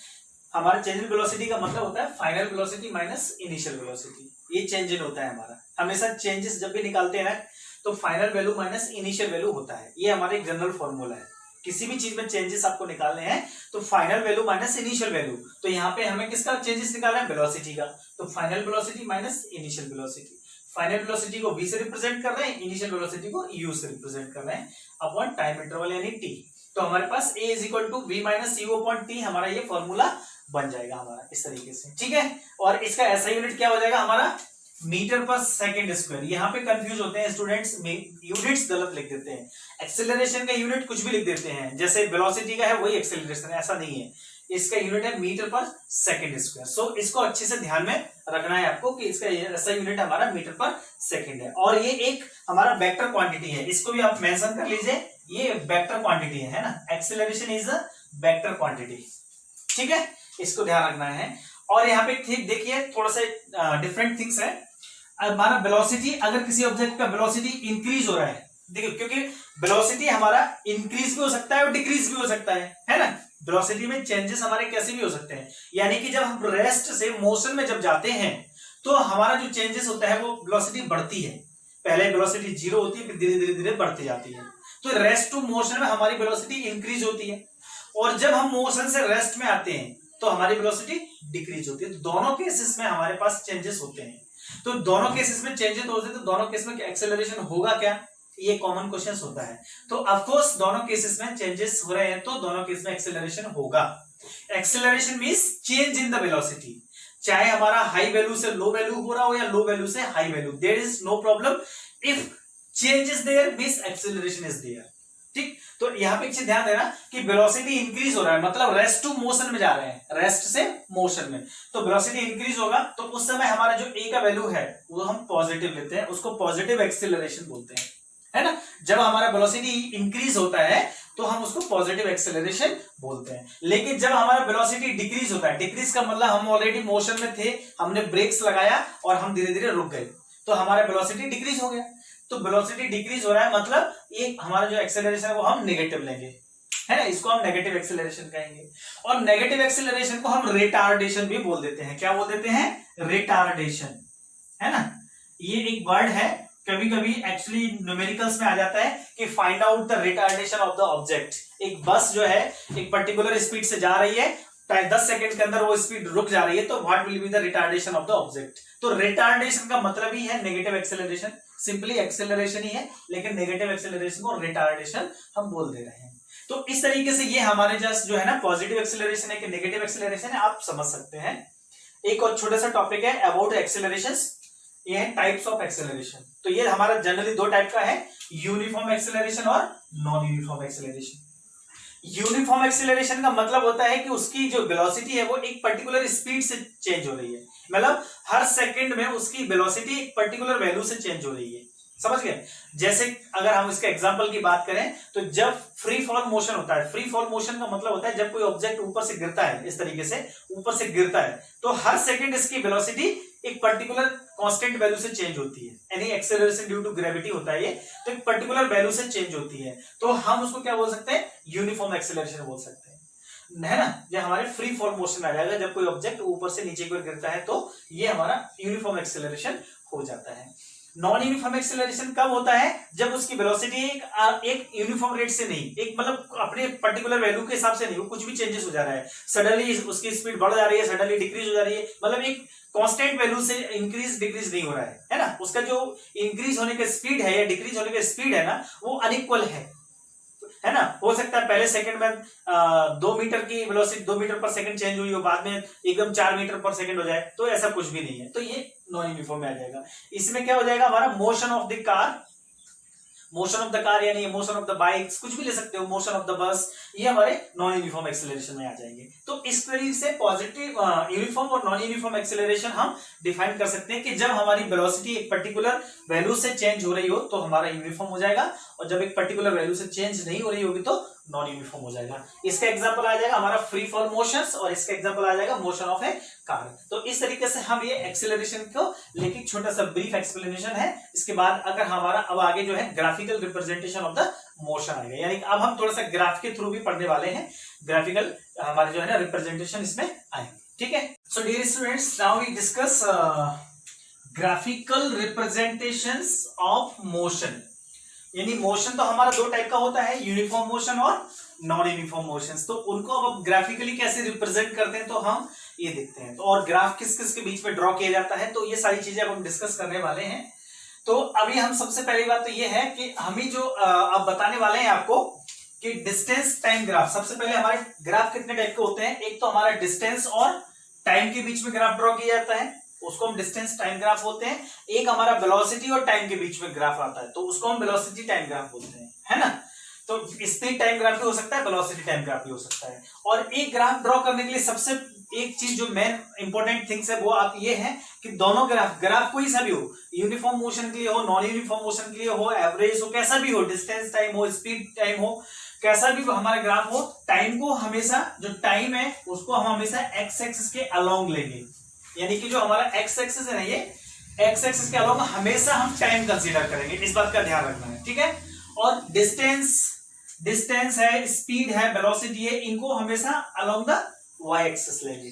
हमारा चेंज इन वेलोसिटी का मतलब होता है final velocity minus initial velocity. ये चेंज इन होता है हमारा, हमेशा चेंजेस जब भी निकालते हैं ना, तो final value minus initial value होता है। ये हमारा एक जनरल फॉर्मूला है। किसी भी चीज में चेंजेस आपको निकालने हैं तो final value minus initial value. तो यहाँ पे हमें किसका चेंजेस निकालना है, वेलोसिटी का। तो final velocity minus initial velocity. Final velocity को v से रिप्रेजेंट कर रहे हैं, इनिशियल वेलोसिटी को u से रिप्रेजेंट कर रहे हैं अपॉन टाइम इंटरवल यानी t। तो हमारे पास a is equal to v minus U upon T, हमारा ये फॉर्मूला बन जाएगा हमारा इस तरीके से, ठीक है। और इसका ऐसा यूनिट क्या हो जाएगा हमारा, मीटर पर सेकेंड स्क्वायर। यहाँ पे कंफ्यूज होते हैं स्टूडेंट्स, यूनिट्स गलत लिख देते हैं। एक्सेलरेशन का यूनिट कुछ भी लिख देते हैं, जैसे वेलोसिटी का है वही एक्सेलरेशन है, ऐसा नहीं है। इसका यूनिट है मीटर पर सेकेंड स्क्वायर। सो इसको अच्छे से ध्यान में रखना है आपको कि इसका ऐसा यूनिट हमारा मीटर पर सेकेंड है। और ये एक हमारा वेक्टर क्वांटिटी है, इसको भी आप मेंशन कर लीजिए, ये वेक्टर क्वांटिटी है ना। Acceleration is a vector quantity, ठीक है, इसको ध्यान रखना है। और यहाँ पे ठीक देखिए थोड़ा सा डिफरेंट थिंग्स है। हमारा वेलोसिटी, अगर किसी ऑब्जेक्ट का वेलोसिटी इंक्रीज हो रहा है, देखिए क्योंकि वेलोसिटी हमारा इंक्रीज भी हो सकता है और डिक्रीज भी हो सकता है ना। वेलोसिटी में चेंजेस हमारे कैसे भी हो सकते हैं, यानी कि जब हम रेस्ट से मोशन में जब जाते हैं तो हमारा जो चेंजेस होता है वो वेलोसिटी बढ़ती है। पहले वेलोसिटी 0 होती है, फिर धीरे धीरे धीरे बढ़ती जाती है। तो रेस्ट टू मोशन में हमारी वेलोसिटी इंक्रीज होती है, और जब हम मोशन से रेस्ट में आते हैं तो हमारी वेलोसिटी डिक्रीज होती है। तो दोनों केसेस में हमारे पास चेंजेस होते हैं। तो दोनों केसेस में चेंजेस होते हैं, तो दोनों केस में एक्सेलरेशन होगा क्या, ये कॉमन क्वेश्चन होता है। तो ऑफ कोर्स दोनों केसेस में चेंजेस हो रहे हैं, तो दोनों केस में एक्सेलरेशन होगा। Acceleration means change in the velocity, चाहे हमारा हाई वैल्यू से लो वैल्यू हो रहा हो या लो वैल्यू से high value, there is no problem if change is there means acceleration is there. ठीक, तो यहां पे चीज ध्यान देना कि वेलोसिटी इंक्रीज हो रहा है, मतलब रेस्ट टू मोशन में जा रहे हैं, रेस्ट से मोशन में, तो वेलोसिटी इंक्रीज होगा। तो उस समय हमारा जो ए का वैल्यू है वो हम पॉजिटिव लेते हैं, उसको पॉजिटिव एक्सेलरेशन बोलते हैं, है ना। जब हमारा वेलोसिटी इंक्रीज होता है तो हम उसको पॉजिटिव एक्सेलरेशन बोलते हैं। लेकिन जब हमारा वेलोसिटी डिक्रीज होता है, डिक्रीज का मतलब हम ऑलरेडी मोशन में थे, हमने ब्रेक्स लगाया और हम धीरे धीरे रुक गए, तो हमारा वेलोसिटी डिक्रीज हो गया। तो वेलोसिटी डिक्रीज हो रहा है मतलब ये हमारा जो एक्सेलरेशन है वो हम नेगेटिव लेंगे, है ना, इसको हम नेगेटिव एक्सेलरेशन कहेंगे। और नेगेटिव एक्सेलरेशन को हम रिटार्डेशन भी बोल देते हैं। क्या बोल देते हैं? रिटार्डेशन, है ना। ये एक वर्ड है, कभी कभी एक्चुअली न्यूमेरिकल्स में आ जाता है कि find out the retardation of the object. एक बस जो है एक पर्टिकुलर स्पीड से जा रही है, 10 सेकंड के अंदर वो स्पीड रुक जा रही है, तो what will be the retardation of the object. तो रिटार्डेशन का मतलब ही है नेगेटिव एक्सेलरेशन, सिंपली एक्सेलरेशन ही है, लेकिन नेगेटिव एक्सेलरेशन को रिटार्डेशन हम बोल दे रहे हैं। तो इस तरीके से ये हमारे जस्ट जो है ना पॉजिटिव एक्सेलरेशन है कि नेगेटिव एक्सेलरेशन है, आप समझ सकते हैं। एक और छोटा सा टॉपिक है अबाउट एक्सेलरेशंस, ये है टाइप्स ऑफ एक्सेलरेशन। तो ये हमारा जनरली दो टाइप का है, यूनिफॉर्म एक्सेलरेशन और non uniform acceleration. Uniform acceleration का मतलब होता है कि उसकी जो वेलोसिटी है वो एक पर्टिकुलर स्पीड से चेंज हो रही है, मतलब हर सेकंड में उसकी वेलोसिटी एक पर्टिकुलर वैल्यू से चेंज हो रही है, समझ गए। जैसे अगर हम इसके एग्जांपल की बात करें तो जब फ्री फॉल मोशन होता है, फ्री फॉल मोशन का मतलब होता है जब कोई ऑब्जेक्ट ऊपर से गिरता है, इस तरीके से ऊपर से गिरता है, तो हर सेकंड इसकी वेलोसिटी एक पर्टिकुलर कांस्टेंट वैल्यू से चेंज होती है। यानी एक्सेलरेशन ड्यू टू ग्रेविटी होता है ये, तो एक पर्टिकुलर वैल्यू से चेंज होती है, तो हम उसको क्या बोल सकते हैं? यूनिफॉर्म एक्सेलरेशन बोल सकते हैं, है ना। ये हमारे फ्री फॉल मोशन आ जाएगा, जब कोई ऑब्जेक्ट ऊपर से नीचे की ओर गिरता है तो ये हमारा यूनिफॉर्म एक्सेलरेशन हो जाता है। नॉन यूनिफॉर्म एक्सेलरेशन कब होता है? जब उसकी वेलोसिटी एक यूनिफॉर्म रेट से नहीं, एक मतलब अपने पर्टिकुलर वैल्यू के हिसाब से नहीं, वो कुछ भी चेंजेस हो जा रहा है, सडनली उसकी स्पीड बढ़ जा रही है, सडनली डिक्रीज हो जा रही है, मतलब एक कांस्टेंट वैल्यू से इंक्रीज डिक्रीज नहीं हो रहा है ना। उसका जो इंक्रीज होने का स्पीड है या डिक्रीज होने का स्पीड है ना, वो अनइक्वल है ना। हो सकता है पहले सेकंड में 2 मीटर की velocity 2 metre per second change हुई हो, बाद में एकदम 4 मीटर पर सेकंड हो जाए, तो ऐसा कुछ भी नहीं है, तो ये नॉन यूनिफॉर्म में आ जाएगा। इसमें क्या हो जाएगा हमारा motion of the car, motion of the car यानी मोशन ऑफ द बाइक्स, कुछ भी ले सकते हो, मोशन ऑफ द बस, ये हमारे नॉन यूनिफॉर्म एक्सेलरेशन में आ जाएंगे। तो इस तरीके से पॉजिटिव यूनिफॉर्म और नॉन यूनिफॉर्म एक्सेलरेशन हम डिफाइन कर सकते हैं कि जब हमारी वेलोसिटी एक पर्टिकुलर वैल्यू से चेंज हो रही हो तो हमारा यूनिफॉर्म हो जाएगा, और जब एक पर्टिकुलर वैल्यू से चेंज नहीं हो रही होगी तो नॉन यूनिफॉर्म हो जाएगा। इसका एग्जांपल आ जाएगा हमारा फ्री फॉल मोशंस, और इसका एग्जांपल आ जाएगा मोशन ऑफ ए कार। तो इस तरीके से हम ये एक्सेलरेशन को लेके छोटा सा ब्रीफ एक्सप्लेनेशन है। इसके बाद अगर हमारा अब आगे जो है graphical representation of the motion आएगा, यानी अब हम थोड़ा सा ग्राफ के थ्रू भी पढ़ने वाले हैं, ग्राफिकल हमारे जो है ना रिप्रेजेंटेशन इसमें आएंगे, ठीक है। So dear students, now we discuss graphical representations of motion. यानी मोशन तो हमारा दो टाइप का होता है, यूनिफॉर्म मोशन और नॉन यूनिफॉर्म मोशंस। तो उनको अब ग्राफिकली कैसे रिप्रेजेंट करते हैं तो हम ये देखते हैं। तो और ग्राफ किस किस के बीच में ड्रॉ किया जाता है, तो ये सारी चीजें अब हम डिस्कस करने वाले हैं। तो अभी हम सबसे पहली बात तो ये है कि हम ही जो अब बताने वाले हैं आपको कि डिस्टेंस टाइम ग्राफ। सबसे पहले हमारे ग्राफ कितने टाइप के होते हैं? एक तो हमारा डिस्टेंस और टाइम के बीच में ग्राफ ड्रॉ किया जाता है, उसको हम डिस्टेंस टाइम ग्राफ बोलते हैं। एक हमारा वेलोसिटी और टाइम के बीच में ग्राफ आता है, तो उसको हम वेलोसिटी टाइम ग्राफ बोलते हैं, है ना। तो स्पीड टाइम ग्राफ भी हो सकता है, वेलोसिटी टाइम ग्राफ भी हो सकता है। और एक ग्राफ ड्रॉ करने के लिए सबसे एक चीज जो मेन इंपॉर्टेंट थिंग्स है वो आप ये है कि दोनों ग्राफ कोई सा भी हो, यूनिफॉर्म मोशन के लिए हो, नॉन यूनिफॉर्म मोशन के लिए हो, एवरेज हो, कैसा भी हो, डिस्टेंस टाइम हो, स्पीड टाइम हो, कैसा भी हमारा ग्राफ हो, टाइम को हमेशा, जो टाइम है उसको हम हमेशा एक्स एक्सिस के अलोंग लेंगे, यानी कि जो हमारा एक्स एक्सिस है ना, ये एक्स एक्सिस के अलोंग हमेशा हम टाइम कंसीडर करेंगे, इस बात का ध्यान रखना है, ठीक है। और डिस्टेंस है, स्पीड है, वेलोसिटी है, इनको हमेशा अलोंग द वाई एक्सिस लेंगे,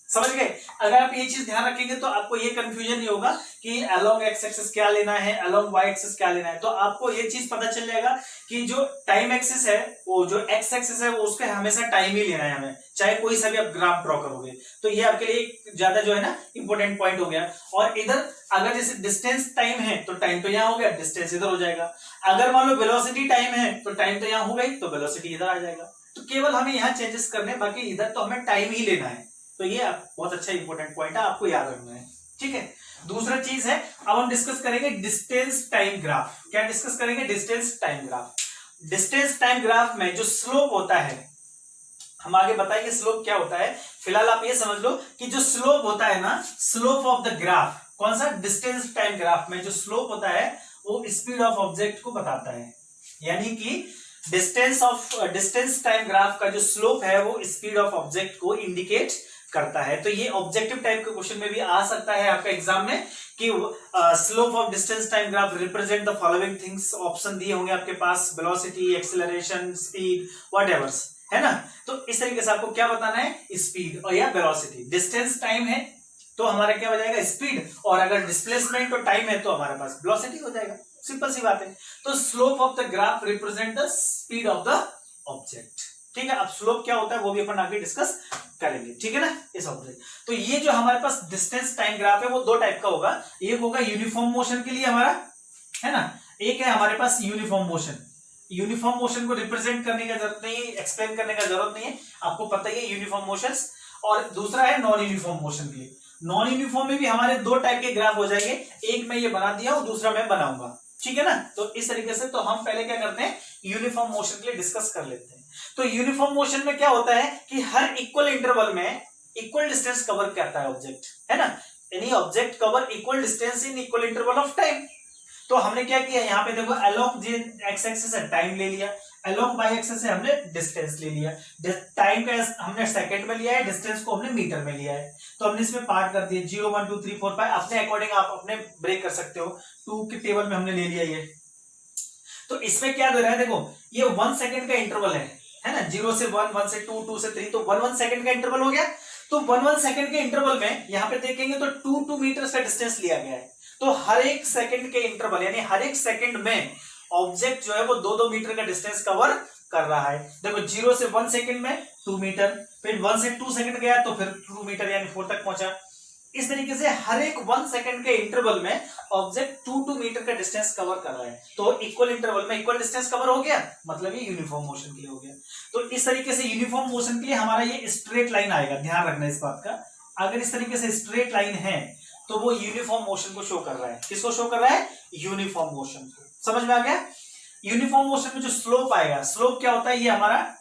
समझ गए। अगर आप ये चीज ध्यान रखेंगे तो आपको ये कंफ्यूजन नहीं होगा कि अलोंग एक्स एक्सिस क्या लेना है, अलोंग वाई एक्सिस क्या लेना है। तो आपको ये चीज पता चल जाएगा कि जो टाइम एक्सिस है, वो जो एक्स एक्सिस है, वो उसके हमेशा टाइम ही लेना है हमें, चाहे कोई सा भी आप ग्राफ ड्रॉ करोगे। तो ये आपके लिए ज्यादा जो है ना इंपॉर्टेंट पॉइंट हो गया। और इधर अगर जैसे डिस्टेंस टाइम है तो टाइम तो यहाँ हो गया, डिस्टेंस इधर हो जाएगा। अगर मान लो वेलोसिटी टाइम है तो टाइम तो यहाँ हो गई, तो वेलोसिटी इधर आ जाएगा। तो केवल हमें यहाँ चेंजेस करने, बाकी इधर तो हमें टाइम ही लेना है। तो ये बहुत अच्छा इंपॉर्टेंट पॉइंट है, आपको याद रखना है, ठीक है। दूसरा चीज है, अब हम डिस्कस करेंगे डिस्टेंस टाइम ग्राफ। क्या डिस्कस करेंगे? Distance time graph. Distance time graph में जो स्लोप होता है, हम आगे बताएंगे स्लोप क्या होता है। फिलहाल आप ये समझ लो कि जो स्लोप होता है ना, स्लोप ऑफ द ग्राफ, कौन सा? डिस्टेंस टाइम ग्राफ में जो स्लोप होता है वो स्पीड ऑफ ऑब्जेक्ट को बताता है। यानी कि डिस्टेंस टाइम ग्राफ का जो स्लोप है वो स्पीड ऑफ ऑब्जेक्ट को इंडिकेट करता है। तो ये ऑब्जेक्टिव टाइप के क्वेश्चन में भी आ सकता है आपका एग्जाम में कि slope of distance time graph represent the following things. Option दिए होंगे आपके पास, वेलोसिटी, एक्सेलरेशन, स्पीड, व्हाटएवर, है ना। तो इस तरीके से आपको क्या बताना है? स्पीड और या वेलोसिटी। डिस्टेंस टाइम है तो हमारा क्या हो जाएगा? स्पीड। और अगर डिस्प्लेसमेंट और टाइम है तो हमारे पास वेलोसिटी हो जाएगा। सिंपल सी बात है। तो slope of the graph represent the speed of the object, ठीक है। अब स्लोप क्या होता है वो भी अपन आगे डिस्कस करेंगे, ठीक है ना, इस ऑब्जेक्ट। तो ये जो हमारे पास डिस्टेंस टाइम ग्राफ है वो दो टाइप का होगा। एक होगा यूनिफॉर्म मोशन के लिए हमारा, है ना, एक है हमारे पास यूनिफॉर्म मोशन। यूनिफॉर्म मोशन को रिप्रेजेंट करने का जरूरत नहीं, एक्सप्लेन करने का जरूरत नहीं है, आपको पता ही है यूनिफॉर्म मोशन। और दूसरा है नॉन यूनिफॉर्म मोशन के लिए। नॉन यूनिफॉर्म में भी हमारे दो टाइप के ग्राफ हो जाएंगे, एक मैं ये बना दिया और दूसरा मैं बनाऊंगा, ठीक है ना। तो इस तरीके से तो हम पहले क्या करते हैं, यूनिफॉर्म मोशन के लिए डिस्कस कर लेते हैं। तो यूनिफॉर्म मोशन में क्या होता है कि हर इक्वल इंटरवल में इक्वल डिस्टेंस कवर करता है ऑब्जेक्ट, है ना। Any object cover equal distance in equal interval of time. तो हमने क्या किया, यहाँ पे देखो अलोंग एक्स एक्सिस है टाइम ले लिया, अलोंग वाई एक्सिस है हमने डिस्टेंस ले लिया। टाइम का हमने सेकंड में लिया है, डिस्टेंस को हमने मीटर में लिया है। तो हमने इसमें पार्ट कर दिए 0 1 2 3 4 5, अपने अकॉर्डिंग आप अपने ब्रेक कर सकते हो। 2 के टेबल में हमने ले लिया ये। तो इसमें क्या दे रहा है, देखो ये 1 सेकंड का इंटरवल है ना, 0 से 1, 1 से 2, 2 से 3, तो 1 1 सेकंड का इंटरवल हो गया। तो 1 1 सेकंड के इंटरवल में यहाँ पे देखेंगे तो 2 2 मीटर का डिस्टेंस लिया गया है। तो हर एक सेकंड के इंटरवल, यानी हर एक सेकंड में ऑब्जेक्ट जो है वो 2 2 मीटर का डिस्टेंस कवर कर रहा है। देखो 0 से 1 सेकंड में 2 मीटर, फिर 1 से 2 सेकंड गया तो फिर 2 मीटर यानी 4 तक पहुंचा। इस तरीके से हर एक 1 सेकंड के इंटरवल में ऑब्जेक्ट 2 2 मीटर का डिस्टेंस कवर कर रहा है। तो इक्वल इंटरवल में इक्वल डिस्टेंस कवर हो गया, मतलब ये यूनिफॉर्म मोशन के लिए हो गया। तो इस तरीके से यूनिफॉर्म मोशन के लिए हमारा ये स्ट्रेट लाइन आएगा, ध्यान रखना इस बात का। अगर इस तरीके से स्ट्रेट लाइन है तो वो यूनिफॉर्म मोशन को शो कर रहा है। किसको शो कर रहा है? यूनिफॉर्म मोशन को। समझ में आ गया? यूनिफॉर्म मोशन में जो स्लोप आएगा, स्लोप क्या होता है, ये हमारा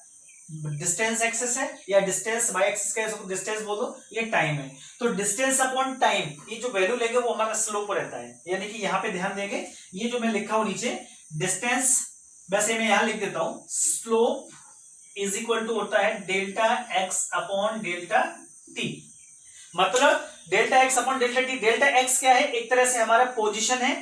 डिस्टेंस एक्सिस है या डिस्टेंस वाई एक्सिस का डिस्टेंस बोलो, ये टाइम है। तो डिस्टेंस अपॉन टाइम, ये जो वैल्यू लेंगे वो हमारा स्लोप रहता है। यानी कि यहाँ पे ध्यान देंगे, ये जो मैं लिखा हूं नीचे डिस्टेंस, वैसे मैं यहां लिख देता हूं, स्लोप इज इक्वल टू होता है delta X upon delta T. मतलब delta X upon delta T. Delta X क्या है? एक तरह से हमारा पोजीशन है,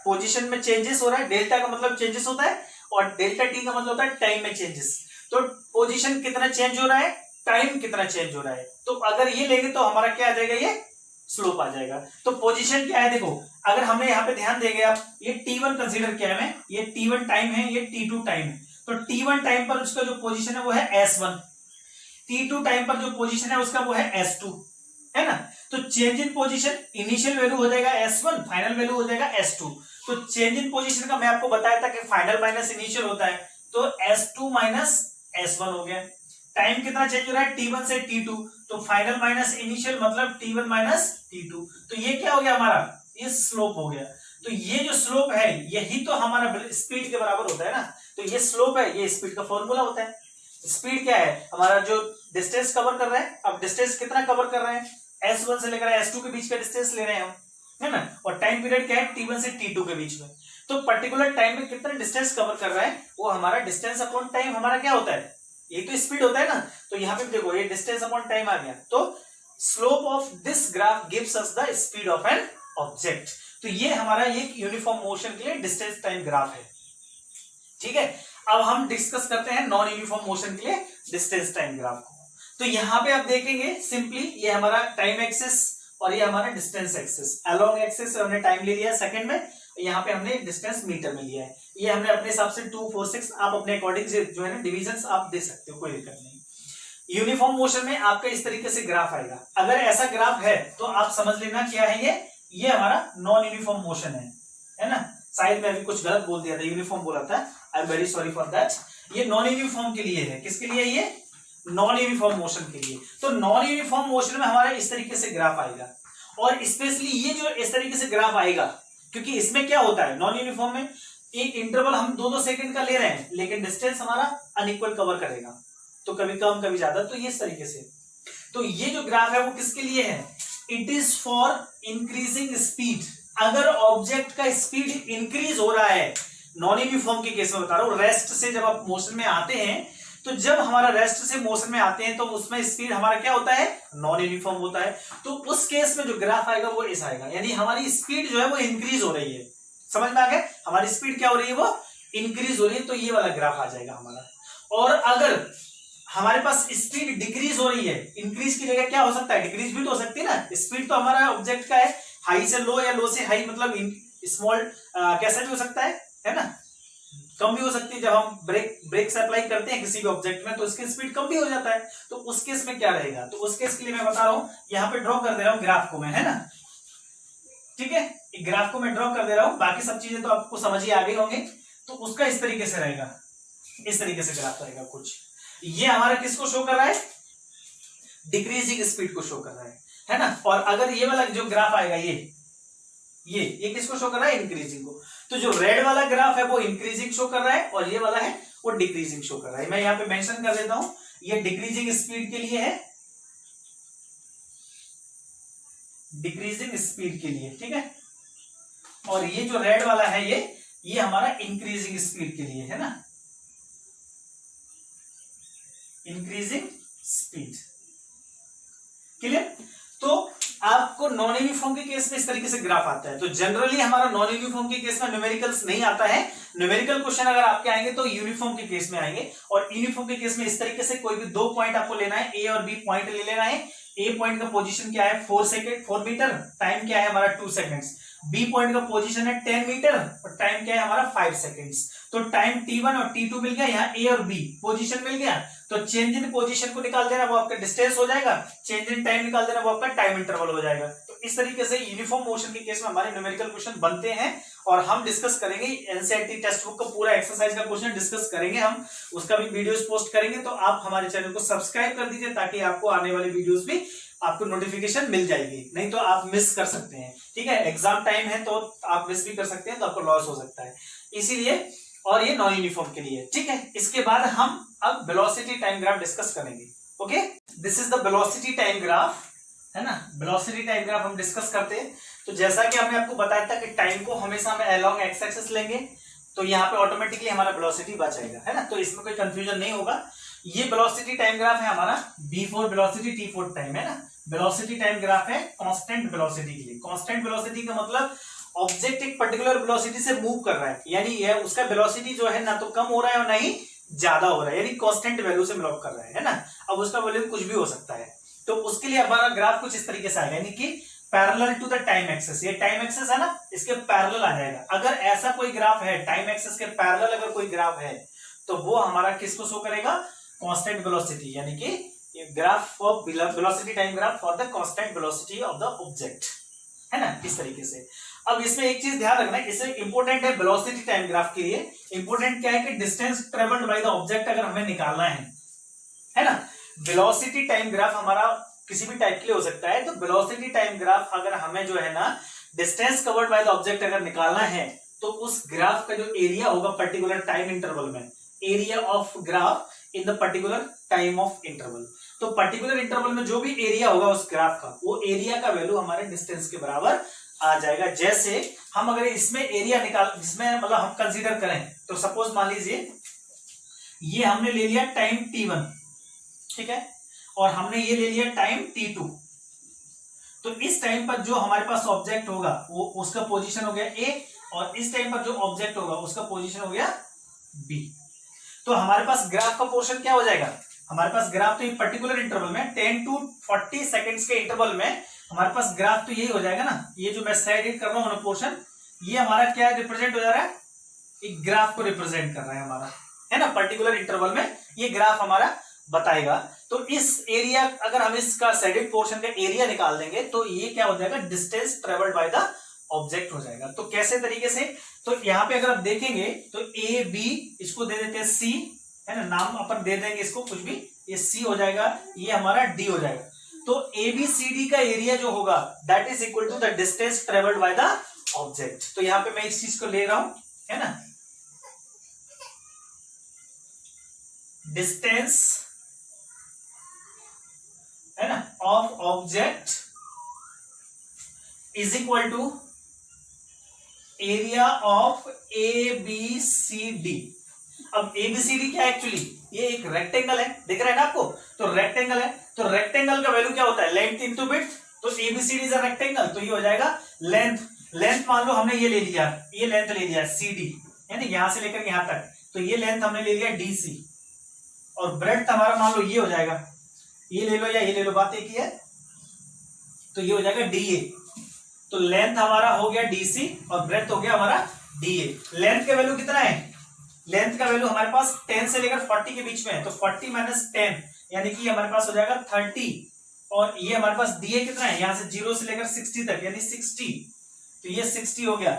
पोजीशन में चेंजेस हो रहा है। डेल्टा का मतलब चेंजेस होता है और डेल्टा टी का मतलब होता है टाइम में चेंजेस। तो पोजीशन कितना चेंज हो रहा है, टाइम कितना चेंज हो रहा है। तो अगर ये लेंगे तो हमारा क्या आ जाएगा, ये स्लोप आ जाएगा। तो पोजीशन क्या है, देखो अगर हमने यहाँ पे ध्यान देंगे आप, ये T1 कंसीडर किया है, ये T1 टाइम है, ये T2 टाइम है। तो T1 टाइम पर उसका जो पोजीशन है वो है S1, T2 टाइम पर जो पोजीशन है उसका वो है S2, है ना। तो change in position, initial value हो जाएगा S1, फाइनल वैल्यू हो जाएगा S2। तो चेंज इन पोजीशन का मैं आपको बताया था कि फाइनल माइनस इनिशियल होता है, तो S2 माइनस S1 हो गया। टाइम कितना चेंज हो रहा है, T1 से T2, तो फाइनल माइनस इनिशियल मतलब T1 माइनस T2। तो ये क्या हो गया हमारा, ये स्लोप हो गया। तो ये जो स्लोप है यही तो हमारा स्पीड के बराबर होता है ना। तो ये स्लोप है, ये स्पीड का फॉर्मूला होता है। स्पीड क्या है, हमारा जो डिस्टेंस कवर कर रहा है। अब डिस्टेंस कितना कवर कर रहे हैं, S1 से लेकर S2 के बीच का डिस्टेंस ले रहे हैं हम, है ना। और टाइम पीरियड क्या है, T1 से T2 के बीच में। तो पर्टिकुलर टाइम में कितना डिस्टेंस कवर कर रहा है, वो हमारा डिस्टेंस अपॉन टाइम हमारा क्या होता है, ये तो स्पीड होता है ना। तो यहाँ पे देखो ये डिस्टेंस अपॉन टाइम आ गया, तो slope of this graph gives us the speed of an object. तो ये हमारा एक यूनिफॉर्म मोशन के लिए डिस्टेंस टाइम ग्राफ है, ठीक है। अब हम डिस्कस करते हैं नॉन यूनिफॉर्म मोशन के लिए डिस्टेंस टाइम ग्राफ को। तो यहां पे आप देखेंगे सिंपली ये हमारा टाइम एक्सिस और ये हमारा डिस्टेंस एक्सिस। अलोंग एक्सिस हमने टाइम ले लिया सेकंड में, यहाँ पे हमने डिस्टेंस मीटर में लिया है। ये हमने अपने हिसाब से 2, 4, 6 आप अपने अकॉर्डिंग से जो है ना डिविजन आप दे सकते हो, कोई दिक्कत नहीं। यूनिफॉर्म मोशन में आपका इस तरीके से ग्राफ आएगा। अगर ऐसा ग्राफ है तो आप समझ लेना क्या है, ये हमारा नॉन यूनिफॉर्म मोशन है ना। शायद मैं अभी कुछ गलत बोल दिया था, यूनिफॉर्म बोला था, I am very sorry for that. ये नॉन यूनिफॉर्म के लिए है, किसके लिए, ये नॉन यूनिफॉर्म मोशन के लिए। तो नॉन यूनिफॉर्म मोशन में हमारा इस तरीके से ग्राफ आएगा, और स्पेशली ये जो इस तरीके से ग्राफ आएगा, क्योंकि इसमें क्या होता है नॉन यूनिफॉर्म में, एक इंटरवल हम 2-2 सेकंड का ले रहे हैं, लेकिन डिस्टेंस हमारा अनइक्वल कवर करेगा, तो कभी कम कभी ज्यादा। तो ये इस तरीके से, तो ये जो ग्राफ है वो किसके लिए है, it is for increasing speed. अगर ऑब्जेक्ट का स्पीड इंक्रीज हो रहा है, नॉन यूनिफॉर्म के केस में बता रहा हूं, रेस्ट से जब आप मोशन में आते हैं, तो जब हमारा रेस्ट से मोशन में आते हैं तो उसमें स्पीड हमारा क्या होता है, नॉन यूनिफॉर्म होता है। तो उस केस में जो ग्राफ आएगा वो ऐसा आएगा, यानी हमारी स्पीड जो है वो इंक्रीज हो रही है। समझ में आ गया, हमारी स्पीड क्या हो रही है, वो इंक्रीज हो रही है, तो ये वाला ग्राफ आ जाएगा हमारा। और अगर हमारे पास स्पीड डिक्रीज हो रही है, इंक्रीज की जगह क्या हो सकता है, डिक्रीज भी तो हो सकती है ना। स्पीड तो हमारा ऑब्जेक्ट का है, हाई से लो या लो से हाई, मतलब स्मॉल कैसा भी हो सकता है ना, कम भी हो सकती है। जब हम ब्रेक से अप्लाई करते हैं किसी भी ऑब्जेक्ट में तो उसकी स्पीड कम भी हो जाता है। तो उस केस में क्या रहेगा, तो उस केस के लिए मैं बता रहा हूं, यहाँ पे ड्रॉ कर दे रहा हूं ग्राफ को मैं, है ना, ठीक है। ग्राफ को मैं ड्रॉ कर दे रहा हूं, बाकी सब चीजें तो आपको समझ ही आ गई होंगे। तो उसका इस तरीके से रहेगा, इस तरीके से ग्राफ रहेगा कुछ। ये हमारा किसको शो कर रहा है, डिक्रीजिंग स्पीड को शो कर रहा है ना। और अगर ये वाला जो ग्राफ आएगा, ये किसको शो कर रहा है, इंक्रीजिंग को। तो जो रेड वाला ग्राफ है वो इंक्रीजिंग शो कर रहा है, और ये वाला है वो डिक्रीजिंग शो कर रहा है। मैं यहां पे मेंशन कर देता हूं, ये डिक्रीजिंग स्पीड के लिए है, डिक्रीजिंग स्पीड के लिए, ठीक है। और ये जो रेड वाला है ये हमारा इंक्रीजिंग स्पीड के लिए है ना, इंक्रीजिंग स्पीड, क्लियर। तो आपको नॉन यूनिफॉर्म के केस में इस तरीके से ग्राफ आता है। तो जनरली हमारा नॉन यूनिफॉर्म के केस में न्यूमेरिकल्स नहीं आता है। न्यूमेरिकल क्वेश्चन अगर आपके आएंगे तो यूनिफॉर्म के केस में आएंगे, और यूनिफॉर्म के केस में इस तरीके से कोई भी 2 पॉइंट आपको लेना है, ए और बी पॉइंट ले लेना है। ए पॉइंट का पोजीशन क्या है 4 मीटर, टाइम क्या है हमारा 2 सेकेंड्स। बी पॉइंट का पोजीशन है 10 मीटर और टाइम क्या है हमारा 5 सेकेंड्स। तो टाइम T1 और T2 मिल गया, यहाँ ए और बी पोजीशन मिल गया। तो चेंज इन पोजीशन को निकाल देना, वो आपका डिस्टेंस हो जाएगा। चेंज इन टाइम निकाल देना, वो आपका टाइम इंटरवल हो जाएगा। तो इस तरीके से यूनिफॉर्म मोशन के केस में हमारे न्यूमेरिकल क्वेश्चन बनते हैं, और हम डिस्कस करेंगे एनसीईआरटी टेक्स्ट बुक का पूरा एक्सरसाइज का क्वेश्चन डिस्कस करेंगे हम, उसका भी वीडियोस पोस्ट करेंगे। तो आप हमारे चैनल को सब्सक्राइब कर दीजिए, ताकि आपको आने वाली वीडियोस भी आपको नोटिफिकेशन मिल जाएगी, नहीं तो आप मिस कर सकते हैं, ठीक है। एग्जाम टाइम है तो आप मिस भी कर सकते हैं, तो आपको लॉस हो सकता है, इसीलिए। और ये नॉन यूनिफॉर्म के लिए, ठीक है। इसके बाद हम अब वेलोसिटी टाइम ग्राफ डिस्कस करेंगे, okay. This is the velocity time graph, है ना। वेलोसिटी टाइम ग्राफ हम डिस्कस करते हैं। तो जैसा कि हमने आपको बताया था कि टाइम को हमेशा हम अलोंग एक्स एक्सिस लेंगे, तो यहाँ पे ऑटोमेटिकली हमारा वेलोसिटी बच जाएगा, है ना। तो इसमें कोई कंफ्यूजन नहीं होगा। ये वेलोसिटी टाइम ग्राफ है हमारा B4 वेलोसिटी, T4 टाइम, है ना। वेलोसिटी टाइम ग्राफ है कांस्टेंट वेलोसिटी के लिए। कांस्टेंट वेलोसिटी का मतलब ऑब्जेक्ट एक पर्टिकुलर वेलोसिटी से मूव कर रहा है, यानी यह उसका वेलोसिटी जो है ना तो कम हो रहा है और ना ही ज्यादा हो रहा है, यानी कांस्टेंट वैल्यू से मूव कर रहा है ना। अब उसका वैल्यू कुछ भी हो सकता है। तो उसके लिए हमारा ग्राफ कुछ इस तरीके से आएगा, यानी कि parallel to the time axis. ये टाइम एक्सिस है ना, इसके पैरेलल आ जाएगा। अगर ऐसा कोई ग्राफ है, टाइम एक्सिस के पैरेलल अगर कोई ग्राफ है, तो वो हमारा किसको शो करेगा, कांस्टेंट वेलोसिटी, यानी कि graph of velocity time graph for the constant velocity of the object, है ना, इस तरीके से। अब इसमें एक चीज ध्यान रखना है, इससे इंपोर्टेंट है वेलोसिटी टाइम ग्राफ के लिए। इंपोर्टेंट क्या है कि distance travelled by the object अगर हमें निकालना है ना। वेलोसिटी टाइम ग्राफ हमारा किसी भी टाइप के लिए हो सकता है। तो वेलोसिटी टाइम ग्राफ अगर हमें जो है ना distance covered by the object अगर निकालना है, तो उस ग्राफ का जो एरिया होगा पर्टिकुलर टाइम इंटरवल में, area of graph in the particular time of interval, तो पर्टिकुलर इंटरवल में जो भी एरिया होगा उस ग्राफ का, वो एरिया का वैल्यू हमारे डिस्टेंस के बराबर आ जाएगा। जैसे हम अगर इसमें एरिया निकाल, जिसमें मतलब हम कंसीडर करें, तो सपोज मान लीजिए ये हमने ले लिया टाइम t1, ठीक है, और हमने ये ले लिया टाइम t2। तो इस टाइम पर जो हमारे पास ऑब्जेक्ट होगा वो उसका पोजीशन हो गया a, और इस टाइम पर जो ऑब्जेक्ट होगा उसका पोजीशन हो गया b। तो हमारे पास ग्राफ का पोर्शन क्या हो जाएगा, हमारे पास ग्राफ तो एक पर्टिकुलर इंटरवल में 10 to 40 सेकंड्स के इंटरवल में हमारे पास ग्राफ तो यही हो जाएगा ना। ये जो मैं साइड कर रहा हूं ना पोर्शन, ये हमारा क्या रिप्रेजेंट हो जा रहा है, एक ग्राफ को रिप्रेजेंट कर रहा है हमारा, है ना। पर्टिकुलर इंटरवल में ये ग्राफ हमारा बताएगा। तो इस एरिया, अगर हम इसका शेडेड पोर्शन का एरिया निकाल देंगे तो ये क्या हो जाएगा, distance travelled by the object हो जाएगा। तो कैसे तरीके से, तो यहाँ पे अगर आप देखेंगे तो ए बी, इसको दे देते हैं सी, है ना, नाम अपन दे देंगे इसको कुछ भी, ये सी हो जाएगा, ये हमारा डी हो जाएगा। तो ए बी सी डी का एरिया जो होगा that is equal to the distance travelled by the object. तो यहाँ पे मैं इस चीज को ले रहा हूं, है ना, डिस्टेंस, है ना, of object is equal to area of A B C D. अब एबीसीडी क्या है, एक्चुअली ये एक रेक्टेंगल है, दिख रहा है ना आपको, तो रेक्टेंगल है, तो रेक्टेंगल का वैल्यू क्या होता है, लेंथ इनटू विड्थ। तो एबीसीडी इज अ रेक्टेंगल, तो ये हो जाएगा लेंथ। लेंथ मान लो हमने ये ले लिया, ये लेंथ ले लिया सीडी, यानी यहां से लेकर यहां तक, तो ये लेंथ हमने ले लिया डीसी, और ब्रेड्थ हमारा मान लो ये हो जाएगा, ये ले लो या ये ले लो, बात एक ही है, तो ये हो जाएगा डीए। तो लेंथ हमारा हो गया डीसी और ब्रेड्थ हो गया हमारा डीए। लेंथ का वैल्यू कितना है, लेंथ का वैल्यू हमारे पास 10 से लेकर 40 के बीच में है, तो 40 माइनस 10 यानी कि हमारे पास हो जाएगा 30, और ये हमारे पास डीए कितना है, यहां से 0 से लेकर 60 तक यानी 60, तो ये 60 हो गया।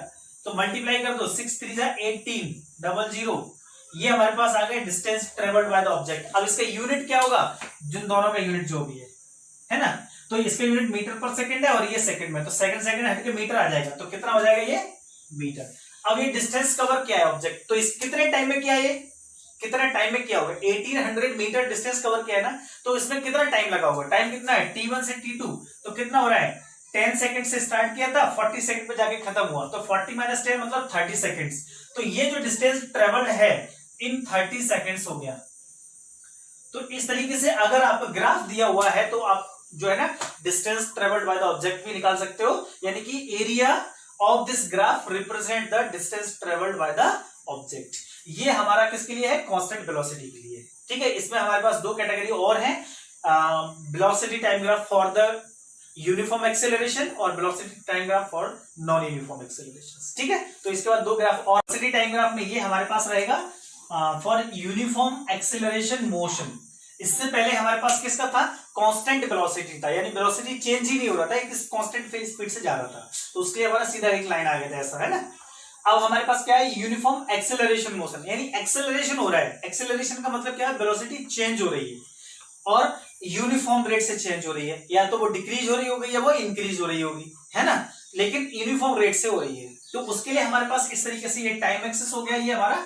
तो मल्टीप्लाई कर दो, 6 3 जा 18, 00, ये हमारे पास आ गया distance travelled by the object. अब इसका यूनिट क्या होगा, जिन दोनों का यूनिट जो भी है ना, तो इसका यूनिट मीटर पर सेकंड है और ये सेकंड में, तो सेकंड हट के मीटर आ जाएगा, तो कितना हो जाएगा ये मीटर। अब ये डिस्टेंस कवर किया है ऑब्जेक्ट, तो इस कितने टाइम में किया है, ये कितने टाइम में किया होगा, 1800 मीटर डिस्टेंस कवर किया है ना, तो इसमें कितना टाइम लगा होगा, टाइम कितना है t1 से t2, तो कितना हो रहा है, 10 सेकंड से स्टार्ट किया था, 40 सेकंड पे जाके खत्म हुआ, तो 40 माइनस 10 मतलब 30 सेकंड्स। तो ये जो डिस्टेंस ट्रेवल्ड है इन 30 सेकंड्स हो गया। तो इस तरीके से अगर आपका ग्राफ दिया हुआ है तो आप जो है ना distance travelled by the object भी निकाल सकते हो, यानी कि area of this graph represent the distance travelled by the object. ये हमारा किसके लिए है, कांस्टेंट वेलोसिटी के लिए, ठीक है। इसमें हमारे पास दो कैटेगरी और हैं, velocity time graph for the uniform acceleration और velocity time graph for non uniform acceleration, ठीक है। तो इसके बाद दो ग्राफ और वेलोसिटी टाइम ग्राफ में ये हमारे पास रहेगा फॉर यूनिफॉर्म एक्सेलरेशन मोशन। इससे पहले हमारे पास किसका था, कांस्टेंट वेलोसिटी था, यानी वेलोसिटी चेंज ही नहीं हो रहा था, एक कांस्टेंट स्पीड से जा रहा था, तो उसके लिए हमारा सीधा एक लाइन आ गया था, ऐसा है ना। अब हमारे पास क्या है, यूनिफॉर्म एक्सेलरेशन मोशन, यानी एक्सेलरेशन हो रहा है। एक्सेलरेशन का मतलब क्या है, वेलोसिटी चेंज हो रही है और यूनिफॉर्म रेट से चेंज हो रही है, या तो वो डिक्रीज हो रही होगी या वो इंक्रीज हो रही होगी, है ना, लेकिन यूनिफॉर्म रेट से हो रही है। तो उसके लिए हमारे पास इस तरीके से ये टाइम एक्सेस हो गया, ये हमारा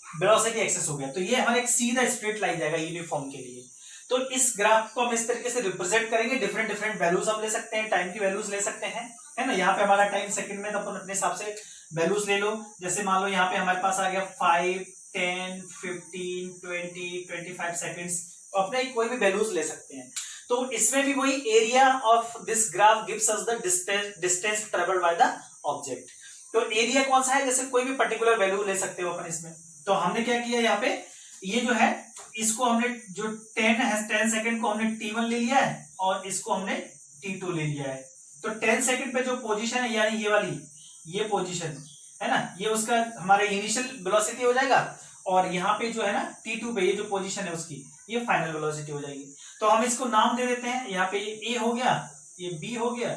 वेलोसिटी एक्सेस हो गया, तो ये हमारा एक सीधा स्ट्रेट लाइन जाएगा यूनिफॉर्म के लिए। तो इस ग्राफ को हम इस तरीके से रिप्रेजेंट करेंगे, डिफरेंट डिफरेंट वैल्यूज हम ले सकते हैं, टाइम की वैल्यूज ले सकते हैं, है ना। यहाँ पे हमारा टाइम सेकंड में, तो अपन अपने हिसाब से वैल्यूज ले लो, जैसे मान लो यहाँ पे हमारे पास आ गया 5, 10, 15, 20, 25 सेकंड्स, अपने कोई भी वैल्यूज ले सकते हैं। तो इसमें भी वही area of this graph gives us the distance travelled by the object. तो एरिया कौन सा है, जैसे कोई भी पर्टिकुलर वैल्यू ले सकते हो अपन इसमें। तो हमने क्या किया यहाँ पे, ये जो है इसको हमने जो 10 सेकंड को हमने t1 ले लिया है और इसको हमने t2 ले लिया है। तो 10 सेकंड पे जो पोजीशन है, यानी ये वाली, ये पोजीशन है ना, ये उसका हमारा इनिशियल वेलोसिटी हो जाएगा, और यहाँ पे जो है ना t2 पे ये जो पोजीशन है उसकी, ये फाइनल वेलोसिटी हो जाएगी। तो हम इसको नाम दे देते हैं, यहाँ पे ये a हो गया, ये b हो गया,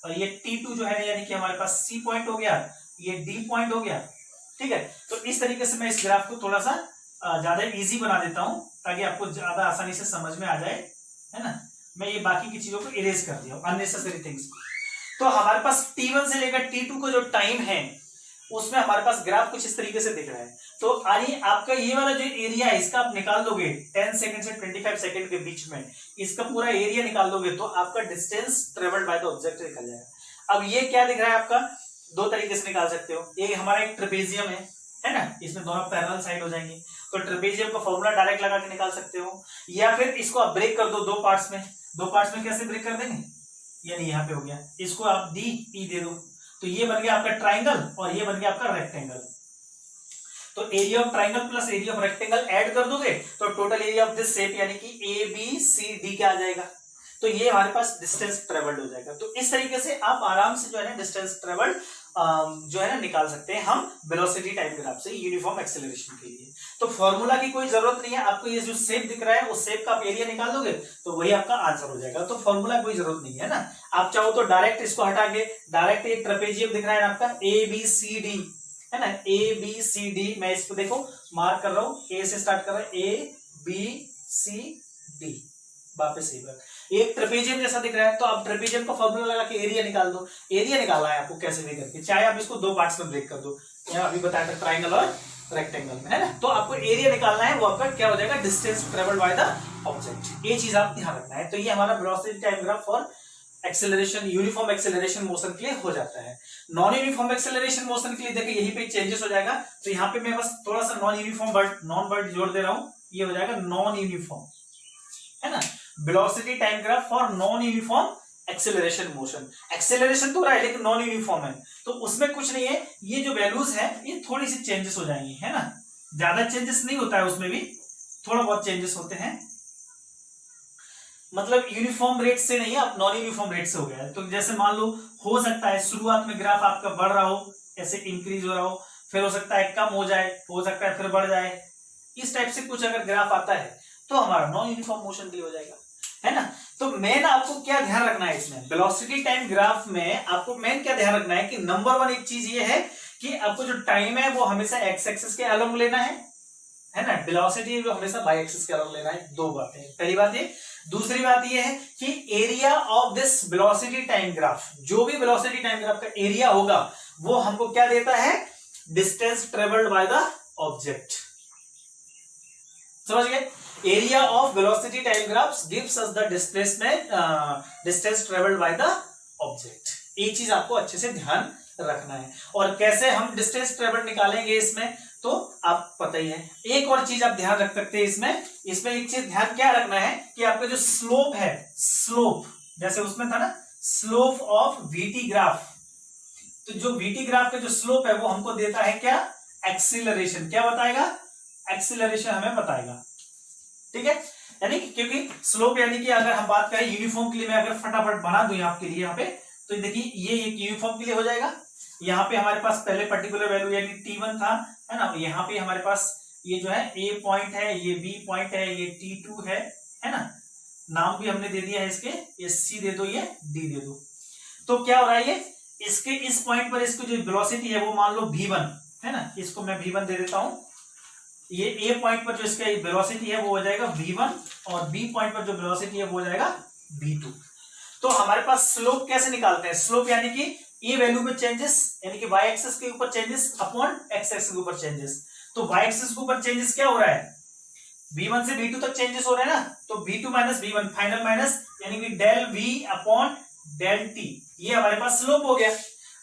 और ये t2 जो है यानी कि हमारे पास c पॉइंट हो गया, ये d पॉइंट हो गया, ठीक है। तो इस तरीके से मैं इस ग्राफ को थोड़ा सा ज्यादा इजी बना देता हूं ताकि आपको ज्यादा आसानी से समझ में आ जाए, है ना। मैं ये बाकी की चीजों को इरेज कर दिया, अननेसेसरी थिंग्स। तो हमारे पास t1 से लेकर t2 का जो टाइम है उसमें हमारे पास ग्राफ कुछ इस तरीके से दिख रहा है। तो आइए आपका ये वाला जो एरिया है इसका आप निकाल दोगे 10 सेकंड से 25 सेकंड के बीच में, इसका पूरा एरिया निकाल दोगे तो आपका distance travelled by the object निकल जाएगा। अब ये क्या दिख रहा है आपका, दो तरीके से निकाल सकते हो। ये हमारा एक ट्रेपेजियम है ना, इसमें दोनों पैरेलल साइड हो जाएंगे, तो ट्रेपेजियम का फॉर्मूला डायरेक्ट लगा के निकाल सकते हो, या फिर इसको आप ब्रेक कर दो दो पार्ट्स में। दो पार्ट्स में कैसे ब्रेक कर देंगे, यानी यहाँ पे हो गया, इसको आप डी ई दे दो, तो ये बन गया आपका ट्राइंगल और ये बन गया आपका रेक्टेंगल। तो area of triangle plus area of rectangle add कर दोगे तो total area of this shape यानी कि ए बी सी डी क्या आ जाएगा, तो ये हमारे पास डिस्टेंस ट्रेवल्ड हो जाएगा। तो इस तरीके से आप आराम से जो है ना डिस्टेंस ट्रेवल्ड जो है ना निकाल सकते हैं हम वेलोसिटी टाइम ग्राफ से यूनिफॉर्म एक्सेलरेशन के लिए। तो फॉर्मूला की कोई जरूरत नहीं है, आपको ये जो शेप दिख रहा है उस शेप का आप एरिया निकाल दोगे तो वही आपका आंसर हो जाएगा। तो फॉर्मूला कोई जरूरत नहीं है ना, आप चाहो तो डायरेक्ट इसको हटा के डायरेक्ट एक ट्रेपेजियम दिख रहा है आपका ए बी सी डी है ना, ए बी सी डी, मैं इसको देखो मार्क कर रहा हूं, ए से स्टार्ट कर रहा है, ए बी सी डी, वापस एक ट्रेपेजियम जैसा दिख रहा है, तो आप ट्रेपेजियम का फॉर्मूला लगा के एरिया निकाल दो। एरिया निकालना है आपको कैसे भी करके, चाहे आप इसको दो पार्ट्स में ब्रेक कर दो, यहाँ अभी बताया था ट्राइंगल और रेक्टेंगल में है ना, तो आपको एरिया निकालना है, वो आपका क्या हो जाएगा, distance travelled by the object. ये चीज आप ध्यान रखना है। तो ये हमारा velocity time graph for acceleration, uniform acceleration motion के लिए हो जाता है। नॉन यूनिफॉर्म एक्सेलरेशन मोशन के लिए देखिए यहीं पे चेंजेस हो जाएगा, तो यहाँ पे मैं बस थोड़ा सा नॉन यूनिफॉर्म वर्ड जोड़ दे रहा हूं, ये हो जाएगा नॉन यूनिफॉर्म है ना, velocity time graph for non uniform acceleration motion. Acceleration तो रहा है लेकिन नॉन यूनिफॉर्म है, तो उसमें कुछ नहीं है, ये जो वैल्यूज है ये थोड़ी सी चेंजेस हो जाएंगी है ना, ज्यादा चेंजेस नहीं होता है उसमें भी, थोड़ा बहुत चेंजेस होते हैं, मतलब यूनिफॉर्म रेट से नहीं है, अब नॉन यूनिफॉर्म रेट से हो गया है। तो जैसे मान लो हो सकता है शुरुआत में ग्राफ आपका बढ़ रहा हो, ऐसे इंक्रीज हो रहा हो, फिर हो सकता है कम हो जाए, हो सकता है फिर बढ़ जाए, इस टाइप से कुछ अगर ग्राफ आता है तो हमारा नॉन यूनिफॉर्म मोशन के लिए हो जाएगा है ना। तो मेन आपको क्या ध्यान रखना है इसमें, वेलोसिटी टाइम ग्राफ में आपको मेन क्या ध्यान रखना है कि नंबर वन एक चीज ये है कि आपको जो टाइम है वो हमेशा एक्स एक्सिस के अलोंग लेना है ना, वेलोसिटी हमेशा वाई एक्सिस के अलोंग लेना है। दो बातें, पहली बात ये, दूसरी बात ये है कि area of this velocity time graph, जो भी वेलोसिटी टाइम ग्राफ का एरिया होगा वो हमको क्या देता है, distance travelled by the object. समझ गए, area of velocity time graphs gives us the displacement distance travelled by the object. ये चीज आपको अच्छे से ध्यान रखना है। और कैसे हम डिस्टेंस ट्रेवल्ड निकालेंगे इसमें, तो आप पता ही है। एक और चीज आप ध्यान रख सकते हैं इसमें एक चीज ध्यान क्या रखना है कि आपका जो स्लोप है, स्लोप जैसे उसमें था ना स्लोप ऑफ वीटी ग्राफ, तो जो वीटी ग्राफ का जो स्लोप है वो हमको देता है क्या, एक्सीलरेशन। क्या बताएगा, एक्सीलरेशन हमें बताएगा, ठीक है। यानी कि क्योंकि स्लोप यानी कि अगर हम बात करें यूनिफॉर्म के लिए, मैं अगर फटाफट बना दूं आपके लिए यहाँ पे, तो देखिए ये एक यूनिफॉर्म के लिए हो जाएगा। यहाँ पे हमारे पास पहले पर्टिकुलर वैल्यू यानी T1 था है ना, यहाँ पे हमारे पास ये जो है A पॉइंट है, ये B पॉइंट है, ये T2 है ना, नाम भी हमने दे दिया है इसके, ये C दे दो, ये D दे दो। तो क्या हो रहा है, ये इसके इस पॉइंट पर इसको जो वेलोसिटी है वो मान लो V1 है ना, इसको मैं V1 दे देता हूं। ये A पॉइंट पर जो इसका वेलोसिटी है वो हो जाएगा V1 और B पॉइंट पर जो वेलोसिटी है वो हो जाएगा V2। तो हमारे पास स्लोप कैसे निकालते हैं, स्लोप यानी कि ये वैल्यू में चेंजेस, यानी कि वाई एक्सिस के ऊपर चेंजेस अपॉन एक्स एक्सिस के ऊपर चेंजेस। तो वाई एक्सिस के ऊपर चेंजेस क्या हो रहा है, V1 से V2 तक चेंजेस हो रहे हैं ना, तो V2 minus V1 final minus यानी कि del V upon del T, ये हमारे पास स्लोप हो गया।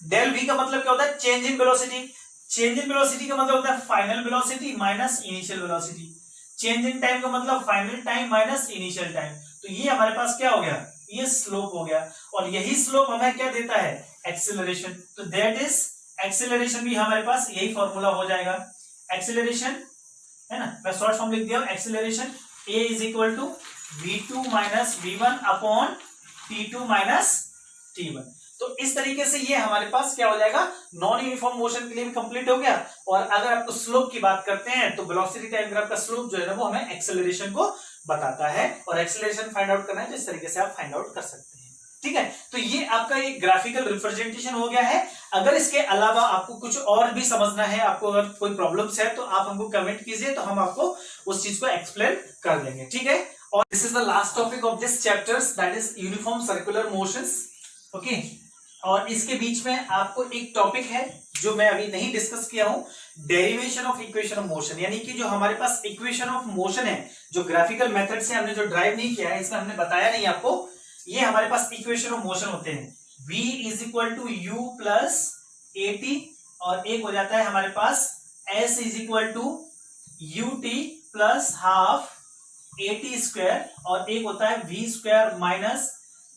डेल V का मतलब क्या होता है, change in velocity, change in velocity का मतलब होता है final velocity minus initial velocity, change in time का मतलब final time minus initial time. तो ये हमारे पास क्या हो गया, ये स्लोप हो गया, और यही स्लोप हमें क्या देता है, एक्सीलरेशन। तो दैट इज एक्सीलरेशन भी हमारे पास यही फॉर्मूला हो जाएगा, एक्सीलरेशन है ना, मैं शॉर्ट फॉर्म लिख दिया acceleration A is equal to V2 minus V1 upon T2 minus T1। तो इस तरीके से ये हमारे पास क्या हो जाएगा, नॉन यूनिफॉर्म मोशन के लिए भी कंप्लीट हो गया। और अगर आपको स्लोप की बात करते हैं तो वेलोसिटी टाइम ग्राफ का स्लोप जो है ना वो हमें एक्सेलरेशन को बताता है, और एक्सेलरेशन फाइंड आउट करना है तो इस तरीके से आप फाइंड आउट कर सकते हैं, ठीक है। तो ये आपका एक ग्राफिकल रिप्रेजेंटेशन हो गया है। अगर इसके अलावा आपको कुछ और भी समझना है, आपको अगर कोई प्रॉब्लम्स है तो आप हमको कमेंट कीजिए, तो हम आपको उस चीज को एक्सप्लेन कर देंगे, ठीक है। और this is the last topic of this chapters, that is uniform circular motions, okay. और इसके बीच में आपको एक टॉपिक है जो मैं अभी नहीं डिस्कस किया हूं, derivation of equation of motion, यानी कि जो हमारे पास इक्वेशन ऑफ मोशन है, जो ग्राफिकल मेथड से हमने जो ड्राइव नहीं किया है, इसमें हमने बताया नहीं आपको, ये हमारे पास इक्वेशन ऑफ मोशन होते हैं। v is equal to u plus at, और एक हो जाता है हमारे पास s is equal to ut plus half at square, और एक होता है v square minus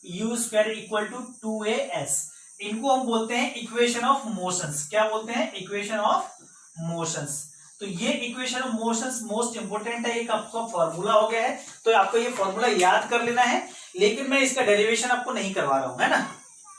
u square equal to 2as। इनको हम बोलते हैं इक्वेशन ऑफ मोशंस। क्या बोलते हैं? Equation of motions. तो ये equation of motions most important है, एक आपका फॉर्मूला हो गया है, तो आपको ये फॉर्मूला याद कर लेना है। लेकिन मैं इसका डेरिवेशन आपको नहीं करवा रहा हूं, है ना,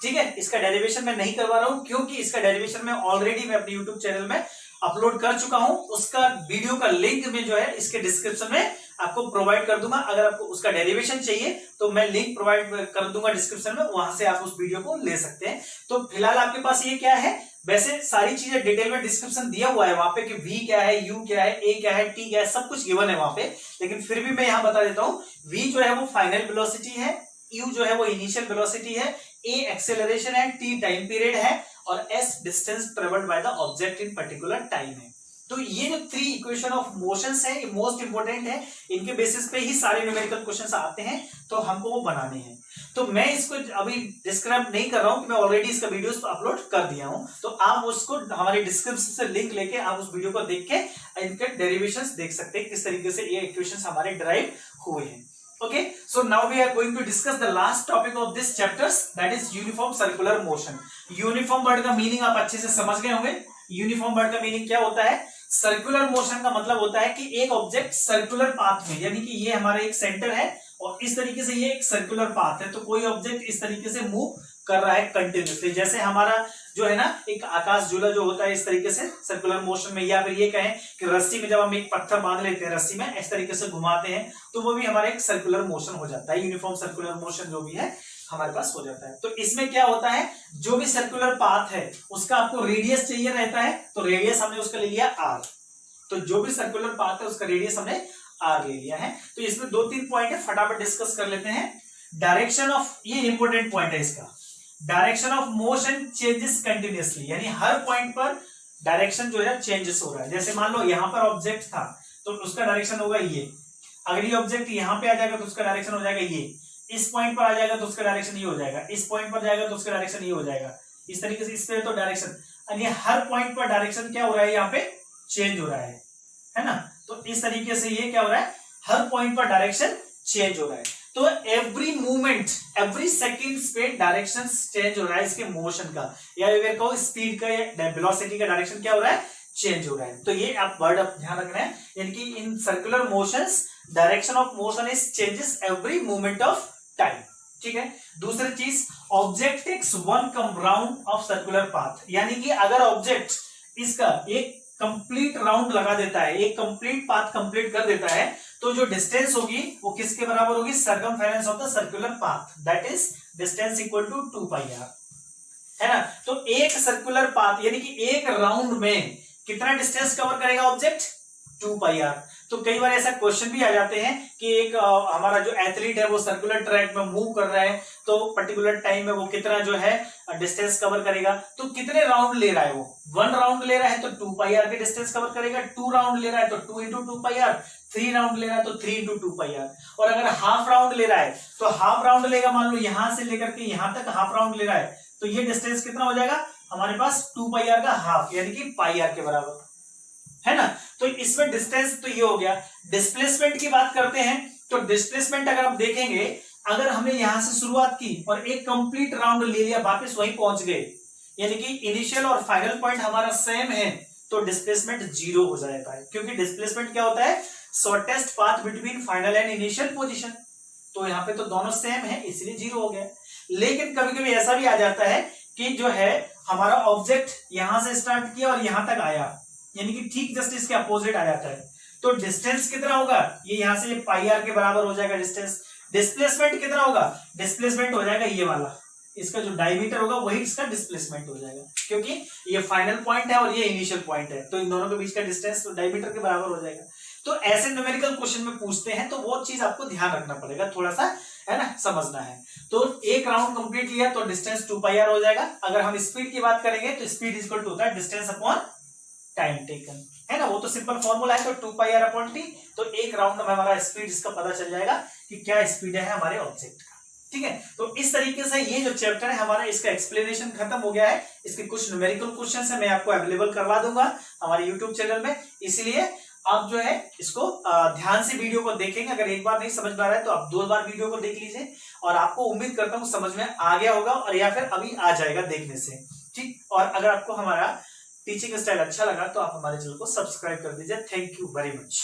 ठीक है। इसका डेरिवेशन मैं नहीं करवा रहा हूं क्योंकि इसका डेरिवेशन मैं ऑलरेडी मैं अपने यूट्यूब चैनल में अपलोड कर चुका हूं। उसका वीडियो का लिंक में जो है इसके डिस्क्रिप्शन में आपको प्रोवाइड कर दूंगा। अगर आपको उसका डेरिवेशन चाहिए तो मैं लिंक प्रोवाइड कर दूंगा डिस्क्रिप्शन में, वहां से आप उस वीडियो को ले सकते हैं। तो फिलहाल आपके पास ये क्या है, वैसे सारी चीजें डिटेल में डिस्क्रिप्शन दिया हुआ है वहां पे कि v क्या है, u क्या है, a क्या है, t क्या है, सब कुछ गिवन है वहां पे। लेकिन फिर भी मैं यहां बता देता हूं, v जो है वो फाइनल वेलोसिटी है, u जो है वो इनिशियल वेलोसिटी है, a एक्सेलरेशन है, t टाइम पीरियड है, और s distance travelled by the object in particular time है। तो ये जो 3 इक्वेशन ऑफ मोशंस है ये मोस्ट इंपोर्टेंट है, इनके बेसिस पे ही सारे न्यूमेरिकल क्वेश्चंस आते हैं, तो हमको वो बनाने हैं। तो मैं इसको अभी डिस्क्राइब नहीं कर रहा हूं कि मैं ऑलरेडी इसका वीडियोस अपलोड कर दिया हूं, तो आप उसको हमारे डिस्क्रिप्शन से लिंक लेके आप उस वीडियो को देख के इनके डेरिवेशंस देख सकते हैं, किस तरीके से ये इक्वेशंस हमारे डिराइव हुए हैं। Okay, so now we are going to discuss the last topic of this chapters, that is uniform circular motion. Uniform word का मीनिंग आप अच्छे से समझ गए होंगे। यूनिफॉर्म वर्ड का मीनिंग क्या होता है? सर्कुलर मोशन का मतलब होता है कि एक ऑब्जेक्ट सर्कुलर पाथ में, यानी कि ये हमारा एक सेंटर है और इस तरीके से ये एक सर्कुलर पाथ है, तो कोई ऑब्जेक्ट इस तरीके से मूव कर रहा है कंटिन्यूसली। जैसे हमारा जो है ना एक आकाश झूला जो होता है इस तरीके से सर्कुलर मोशन में, या फिर ये कहें कि रस्सी में जब हम एक पत्थर बांध लेते हैं रस्सी में इस तरीके से घुमाते हैं, तो वो भी हमारा एक सर्कुलर मोशन हो जाता है। यूनिफॉर्म सर्कुलर मोशन जो भी है हमारे पास हो जाता है। तो इसमें क्या होता है, जो भी सर्कुलर पाथ है उसका आपको रेडियस चाहिए रहता है, तो रेडियस हमने उसका ले लिया r। तो जो भी सर्कुलर पाथ है उसका रेडियस हमने r ले लिया है। तो इसमें 2-3 पॉइंट है, फटाफट डिस्कस कर लेते हैं। डायरेक्शन ऑफ, ये इंपॉर्टेंट पॉइंट है इसका, direction of motion changes continuously, यानी हर पॉइंट पर डायरेक्शन जो है चेंजेस हो रहा है। जैसे मान लो यहां पर ऑब्जेक्ट था तो उसका डायरेक्शन होगा ये, अगर ये ऑब्जेक्ट यहां पे आ जाएगा तो उसका डायरेक्शन हो जाएगा ये, इस पॉइंट पर आ जाएगा तो उसका डायरेक्शन ये हो जाएगा, इस पॉइंट पर जाएगा तो उसका डायरेक्शन ये हो जाएगा, इस तरीके से इस पे तो डायरेक्शन, यानी हर पॉइंट पर डायरेक्शन क्या हो रहा है, यहाँ पे चेंज हो रहा है ना। तो इस तरीके से ये क्या हो रहा है, हर पॉइंट पर डायरेक्शन चेंज हो रहा है। तो एवरी मूवमेंट, एवरी सेकेंड पे डायरेक्शन चेंज हो रहा है इसके मोशन का, या अगर कहो स्पीड का या वेलोसिटी का डायरेक्शन क्या हो रहा है, चेंज हो रहा है। तो ये आप वर्ड आप ध्यान रखना है, यानी कि in circular motions direction of motion is changes every movement of time, ठीक है। दूसरी चीज, object takes one come round of circular path, यानी कि अगर ऑब्जेक्ट इसका एक कंप्लीट राउंड लगा देता है, एक कंप्लीट पाथ कंप्लीट कर देता है, तो जो डिस्टेंस होगी वो किसके बराबर होगी, circumference of the circular path, that is distance equal to 2πr, है ना। तो एक सर्कुलर पाथ यानी कि एक राउंड में कितना डिस्टेंस कवर करेगा ऑब्जेक्ट, 2πr। तो कई बार ऐसा क्वेश्चन भी आ जाते हैं कि एक हमारा जो एथलीट है वो सर्कुलर ट्रैक में मूव कर रहा है, तो पर्टिकुलर टाइम में वो कितना जो है डिस्टेंस कवर करेगा, तो कितने राउंड ले रहा है वो, 1 राउंड ले रहा है तो 2πr के डिस्टेंस कवर करेगा, 2 राउंड ले रहा है तो 2 इंटू 2πr, 3 राउंड ले रहा है तो 3 इंटू 2πr, और अगर हाफ राउंड ले रहा है तो हाफ राउंड लेगा, मान लो यहां से लेकर के यहां तक हाफ राउंड ले रहा है, तो ये डिस्टेंस कितना हो जाएगा हमारे पास, 2πr का हाफ, यानी कि πr के बराबर, है ना। तो इसमें डिस्टेंस तो ये हो गया। डिस्प्लेसमेंट की बात करते हैं, तो डिस्प्लेसमेंट अगर आप देखेंगे, अगर हमने यहां से शुरुआत की और एक कंप्लीट राउंड ले लिया, वापस वहीं पहुंच गए, यानी कि इनिशियल और फाइनल पॉइंट हमारा सेम है, तो डिस्प्लेसमेंट 0 हो जाता है, क्योंकि डिस्प्लेसमेंट क्या होता है, shortest path between final and initial position. तो यहाँ पे तो दोनों सेम है इसलिए 0 हो गया। लेकिन कभी कभी ऐसा भी आ जाता है कि जो है हमारा ऑब्जेक्ट यहां से स्टार्ट किया और यहां तक आया, यानी कि ठीक जस्ट इसके अपोजिट आ जाता है, तो डिस्टेंस कितना होगा, ये यहां से πr के बराबर हो जाएगा डिस्टेंस। डिस्प्लेसमेंट कितना होगा, डिस्प्लेसमेंट हो जाएगा ये वाला, इसका जो डायमीटर होगा वही इसका डिस्प्लेसमेंट हो जाएगा, क्योंकि ये फाइनल पॉइंट है और ये इनिशियल पॉइंट है, तो इन दोनों के बीच का डिस्टेंस डायमीटर के बराबर हो जाएगा। तो ऐसे न्यूमेरिकल क्वेश्चन में पूछते हैं तो वो चीज आपको ध्यान रखना पड़ेगा, थोड़ा सा है ना, समझना है। तो एक राउंड कंप्लीट लिया तो डिस्टेंस 2πr हो जाएगा। अगर हम स्पीड की बात करेंगे तो स्पीड इक्वल टू होता है डिस्टेंस अपॉन टाइम टेकन, है ना, वो तो सिंपल फॉर्मूला है, तो 2πr अपॉन t। तो एक राउंड में हमारा स्पीड इसका पता चल जाएगा कि क्या स्पीड है हमारे ऑब्जेक्ट का, ठीक है। तो इस तरीके से ये जो चैप्टर है हमारा, इसका एक्सप्लेनेशन खत्म हो गया है। इसके कुछ न्यूमेरिकल क्वेश्चंस है, मैं आपको अवेलेबल करवा दूंगा हमारे यूट्यूब चैनल में, इसलिए आप जो है इसको ध्यान से वीडियो को देखेंगे। अगर एक बार नहीं समझ में आ रहा है तो आप 2 बार वीडियो को देख लीजिए, और आपको उम्मीद करता हूं समझ में आ गया होगा, और या फिर अभी आ जाएगा देखने से, ठीक। और अगर आपको हमारा टीचिंग स्टाइल अच्छा लगा तो आप हमारे चैनल को सब्सक्राइब कर दीजिए। Thank you very much.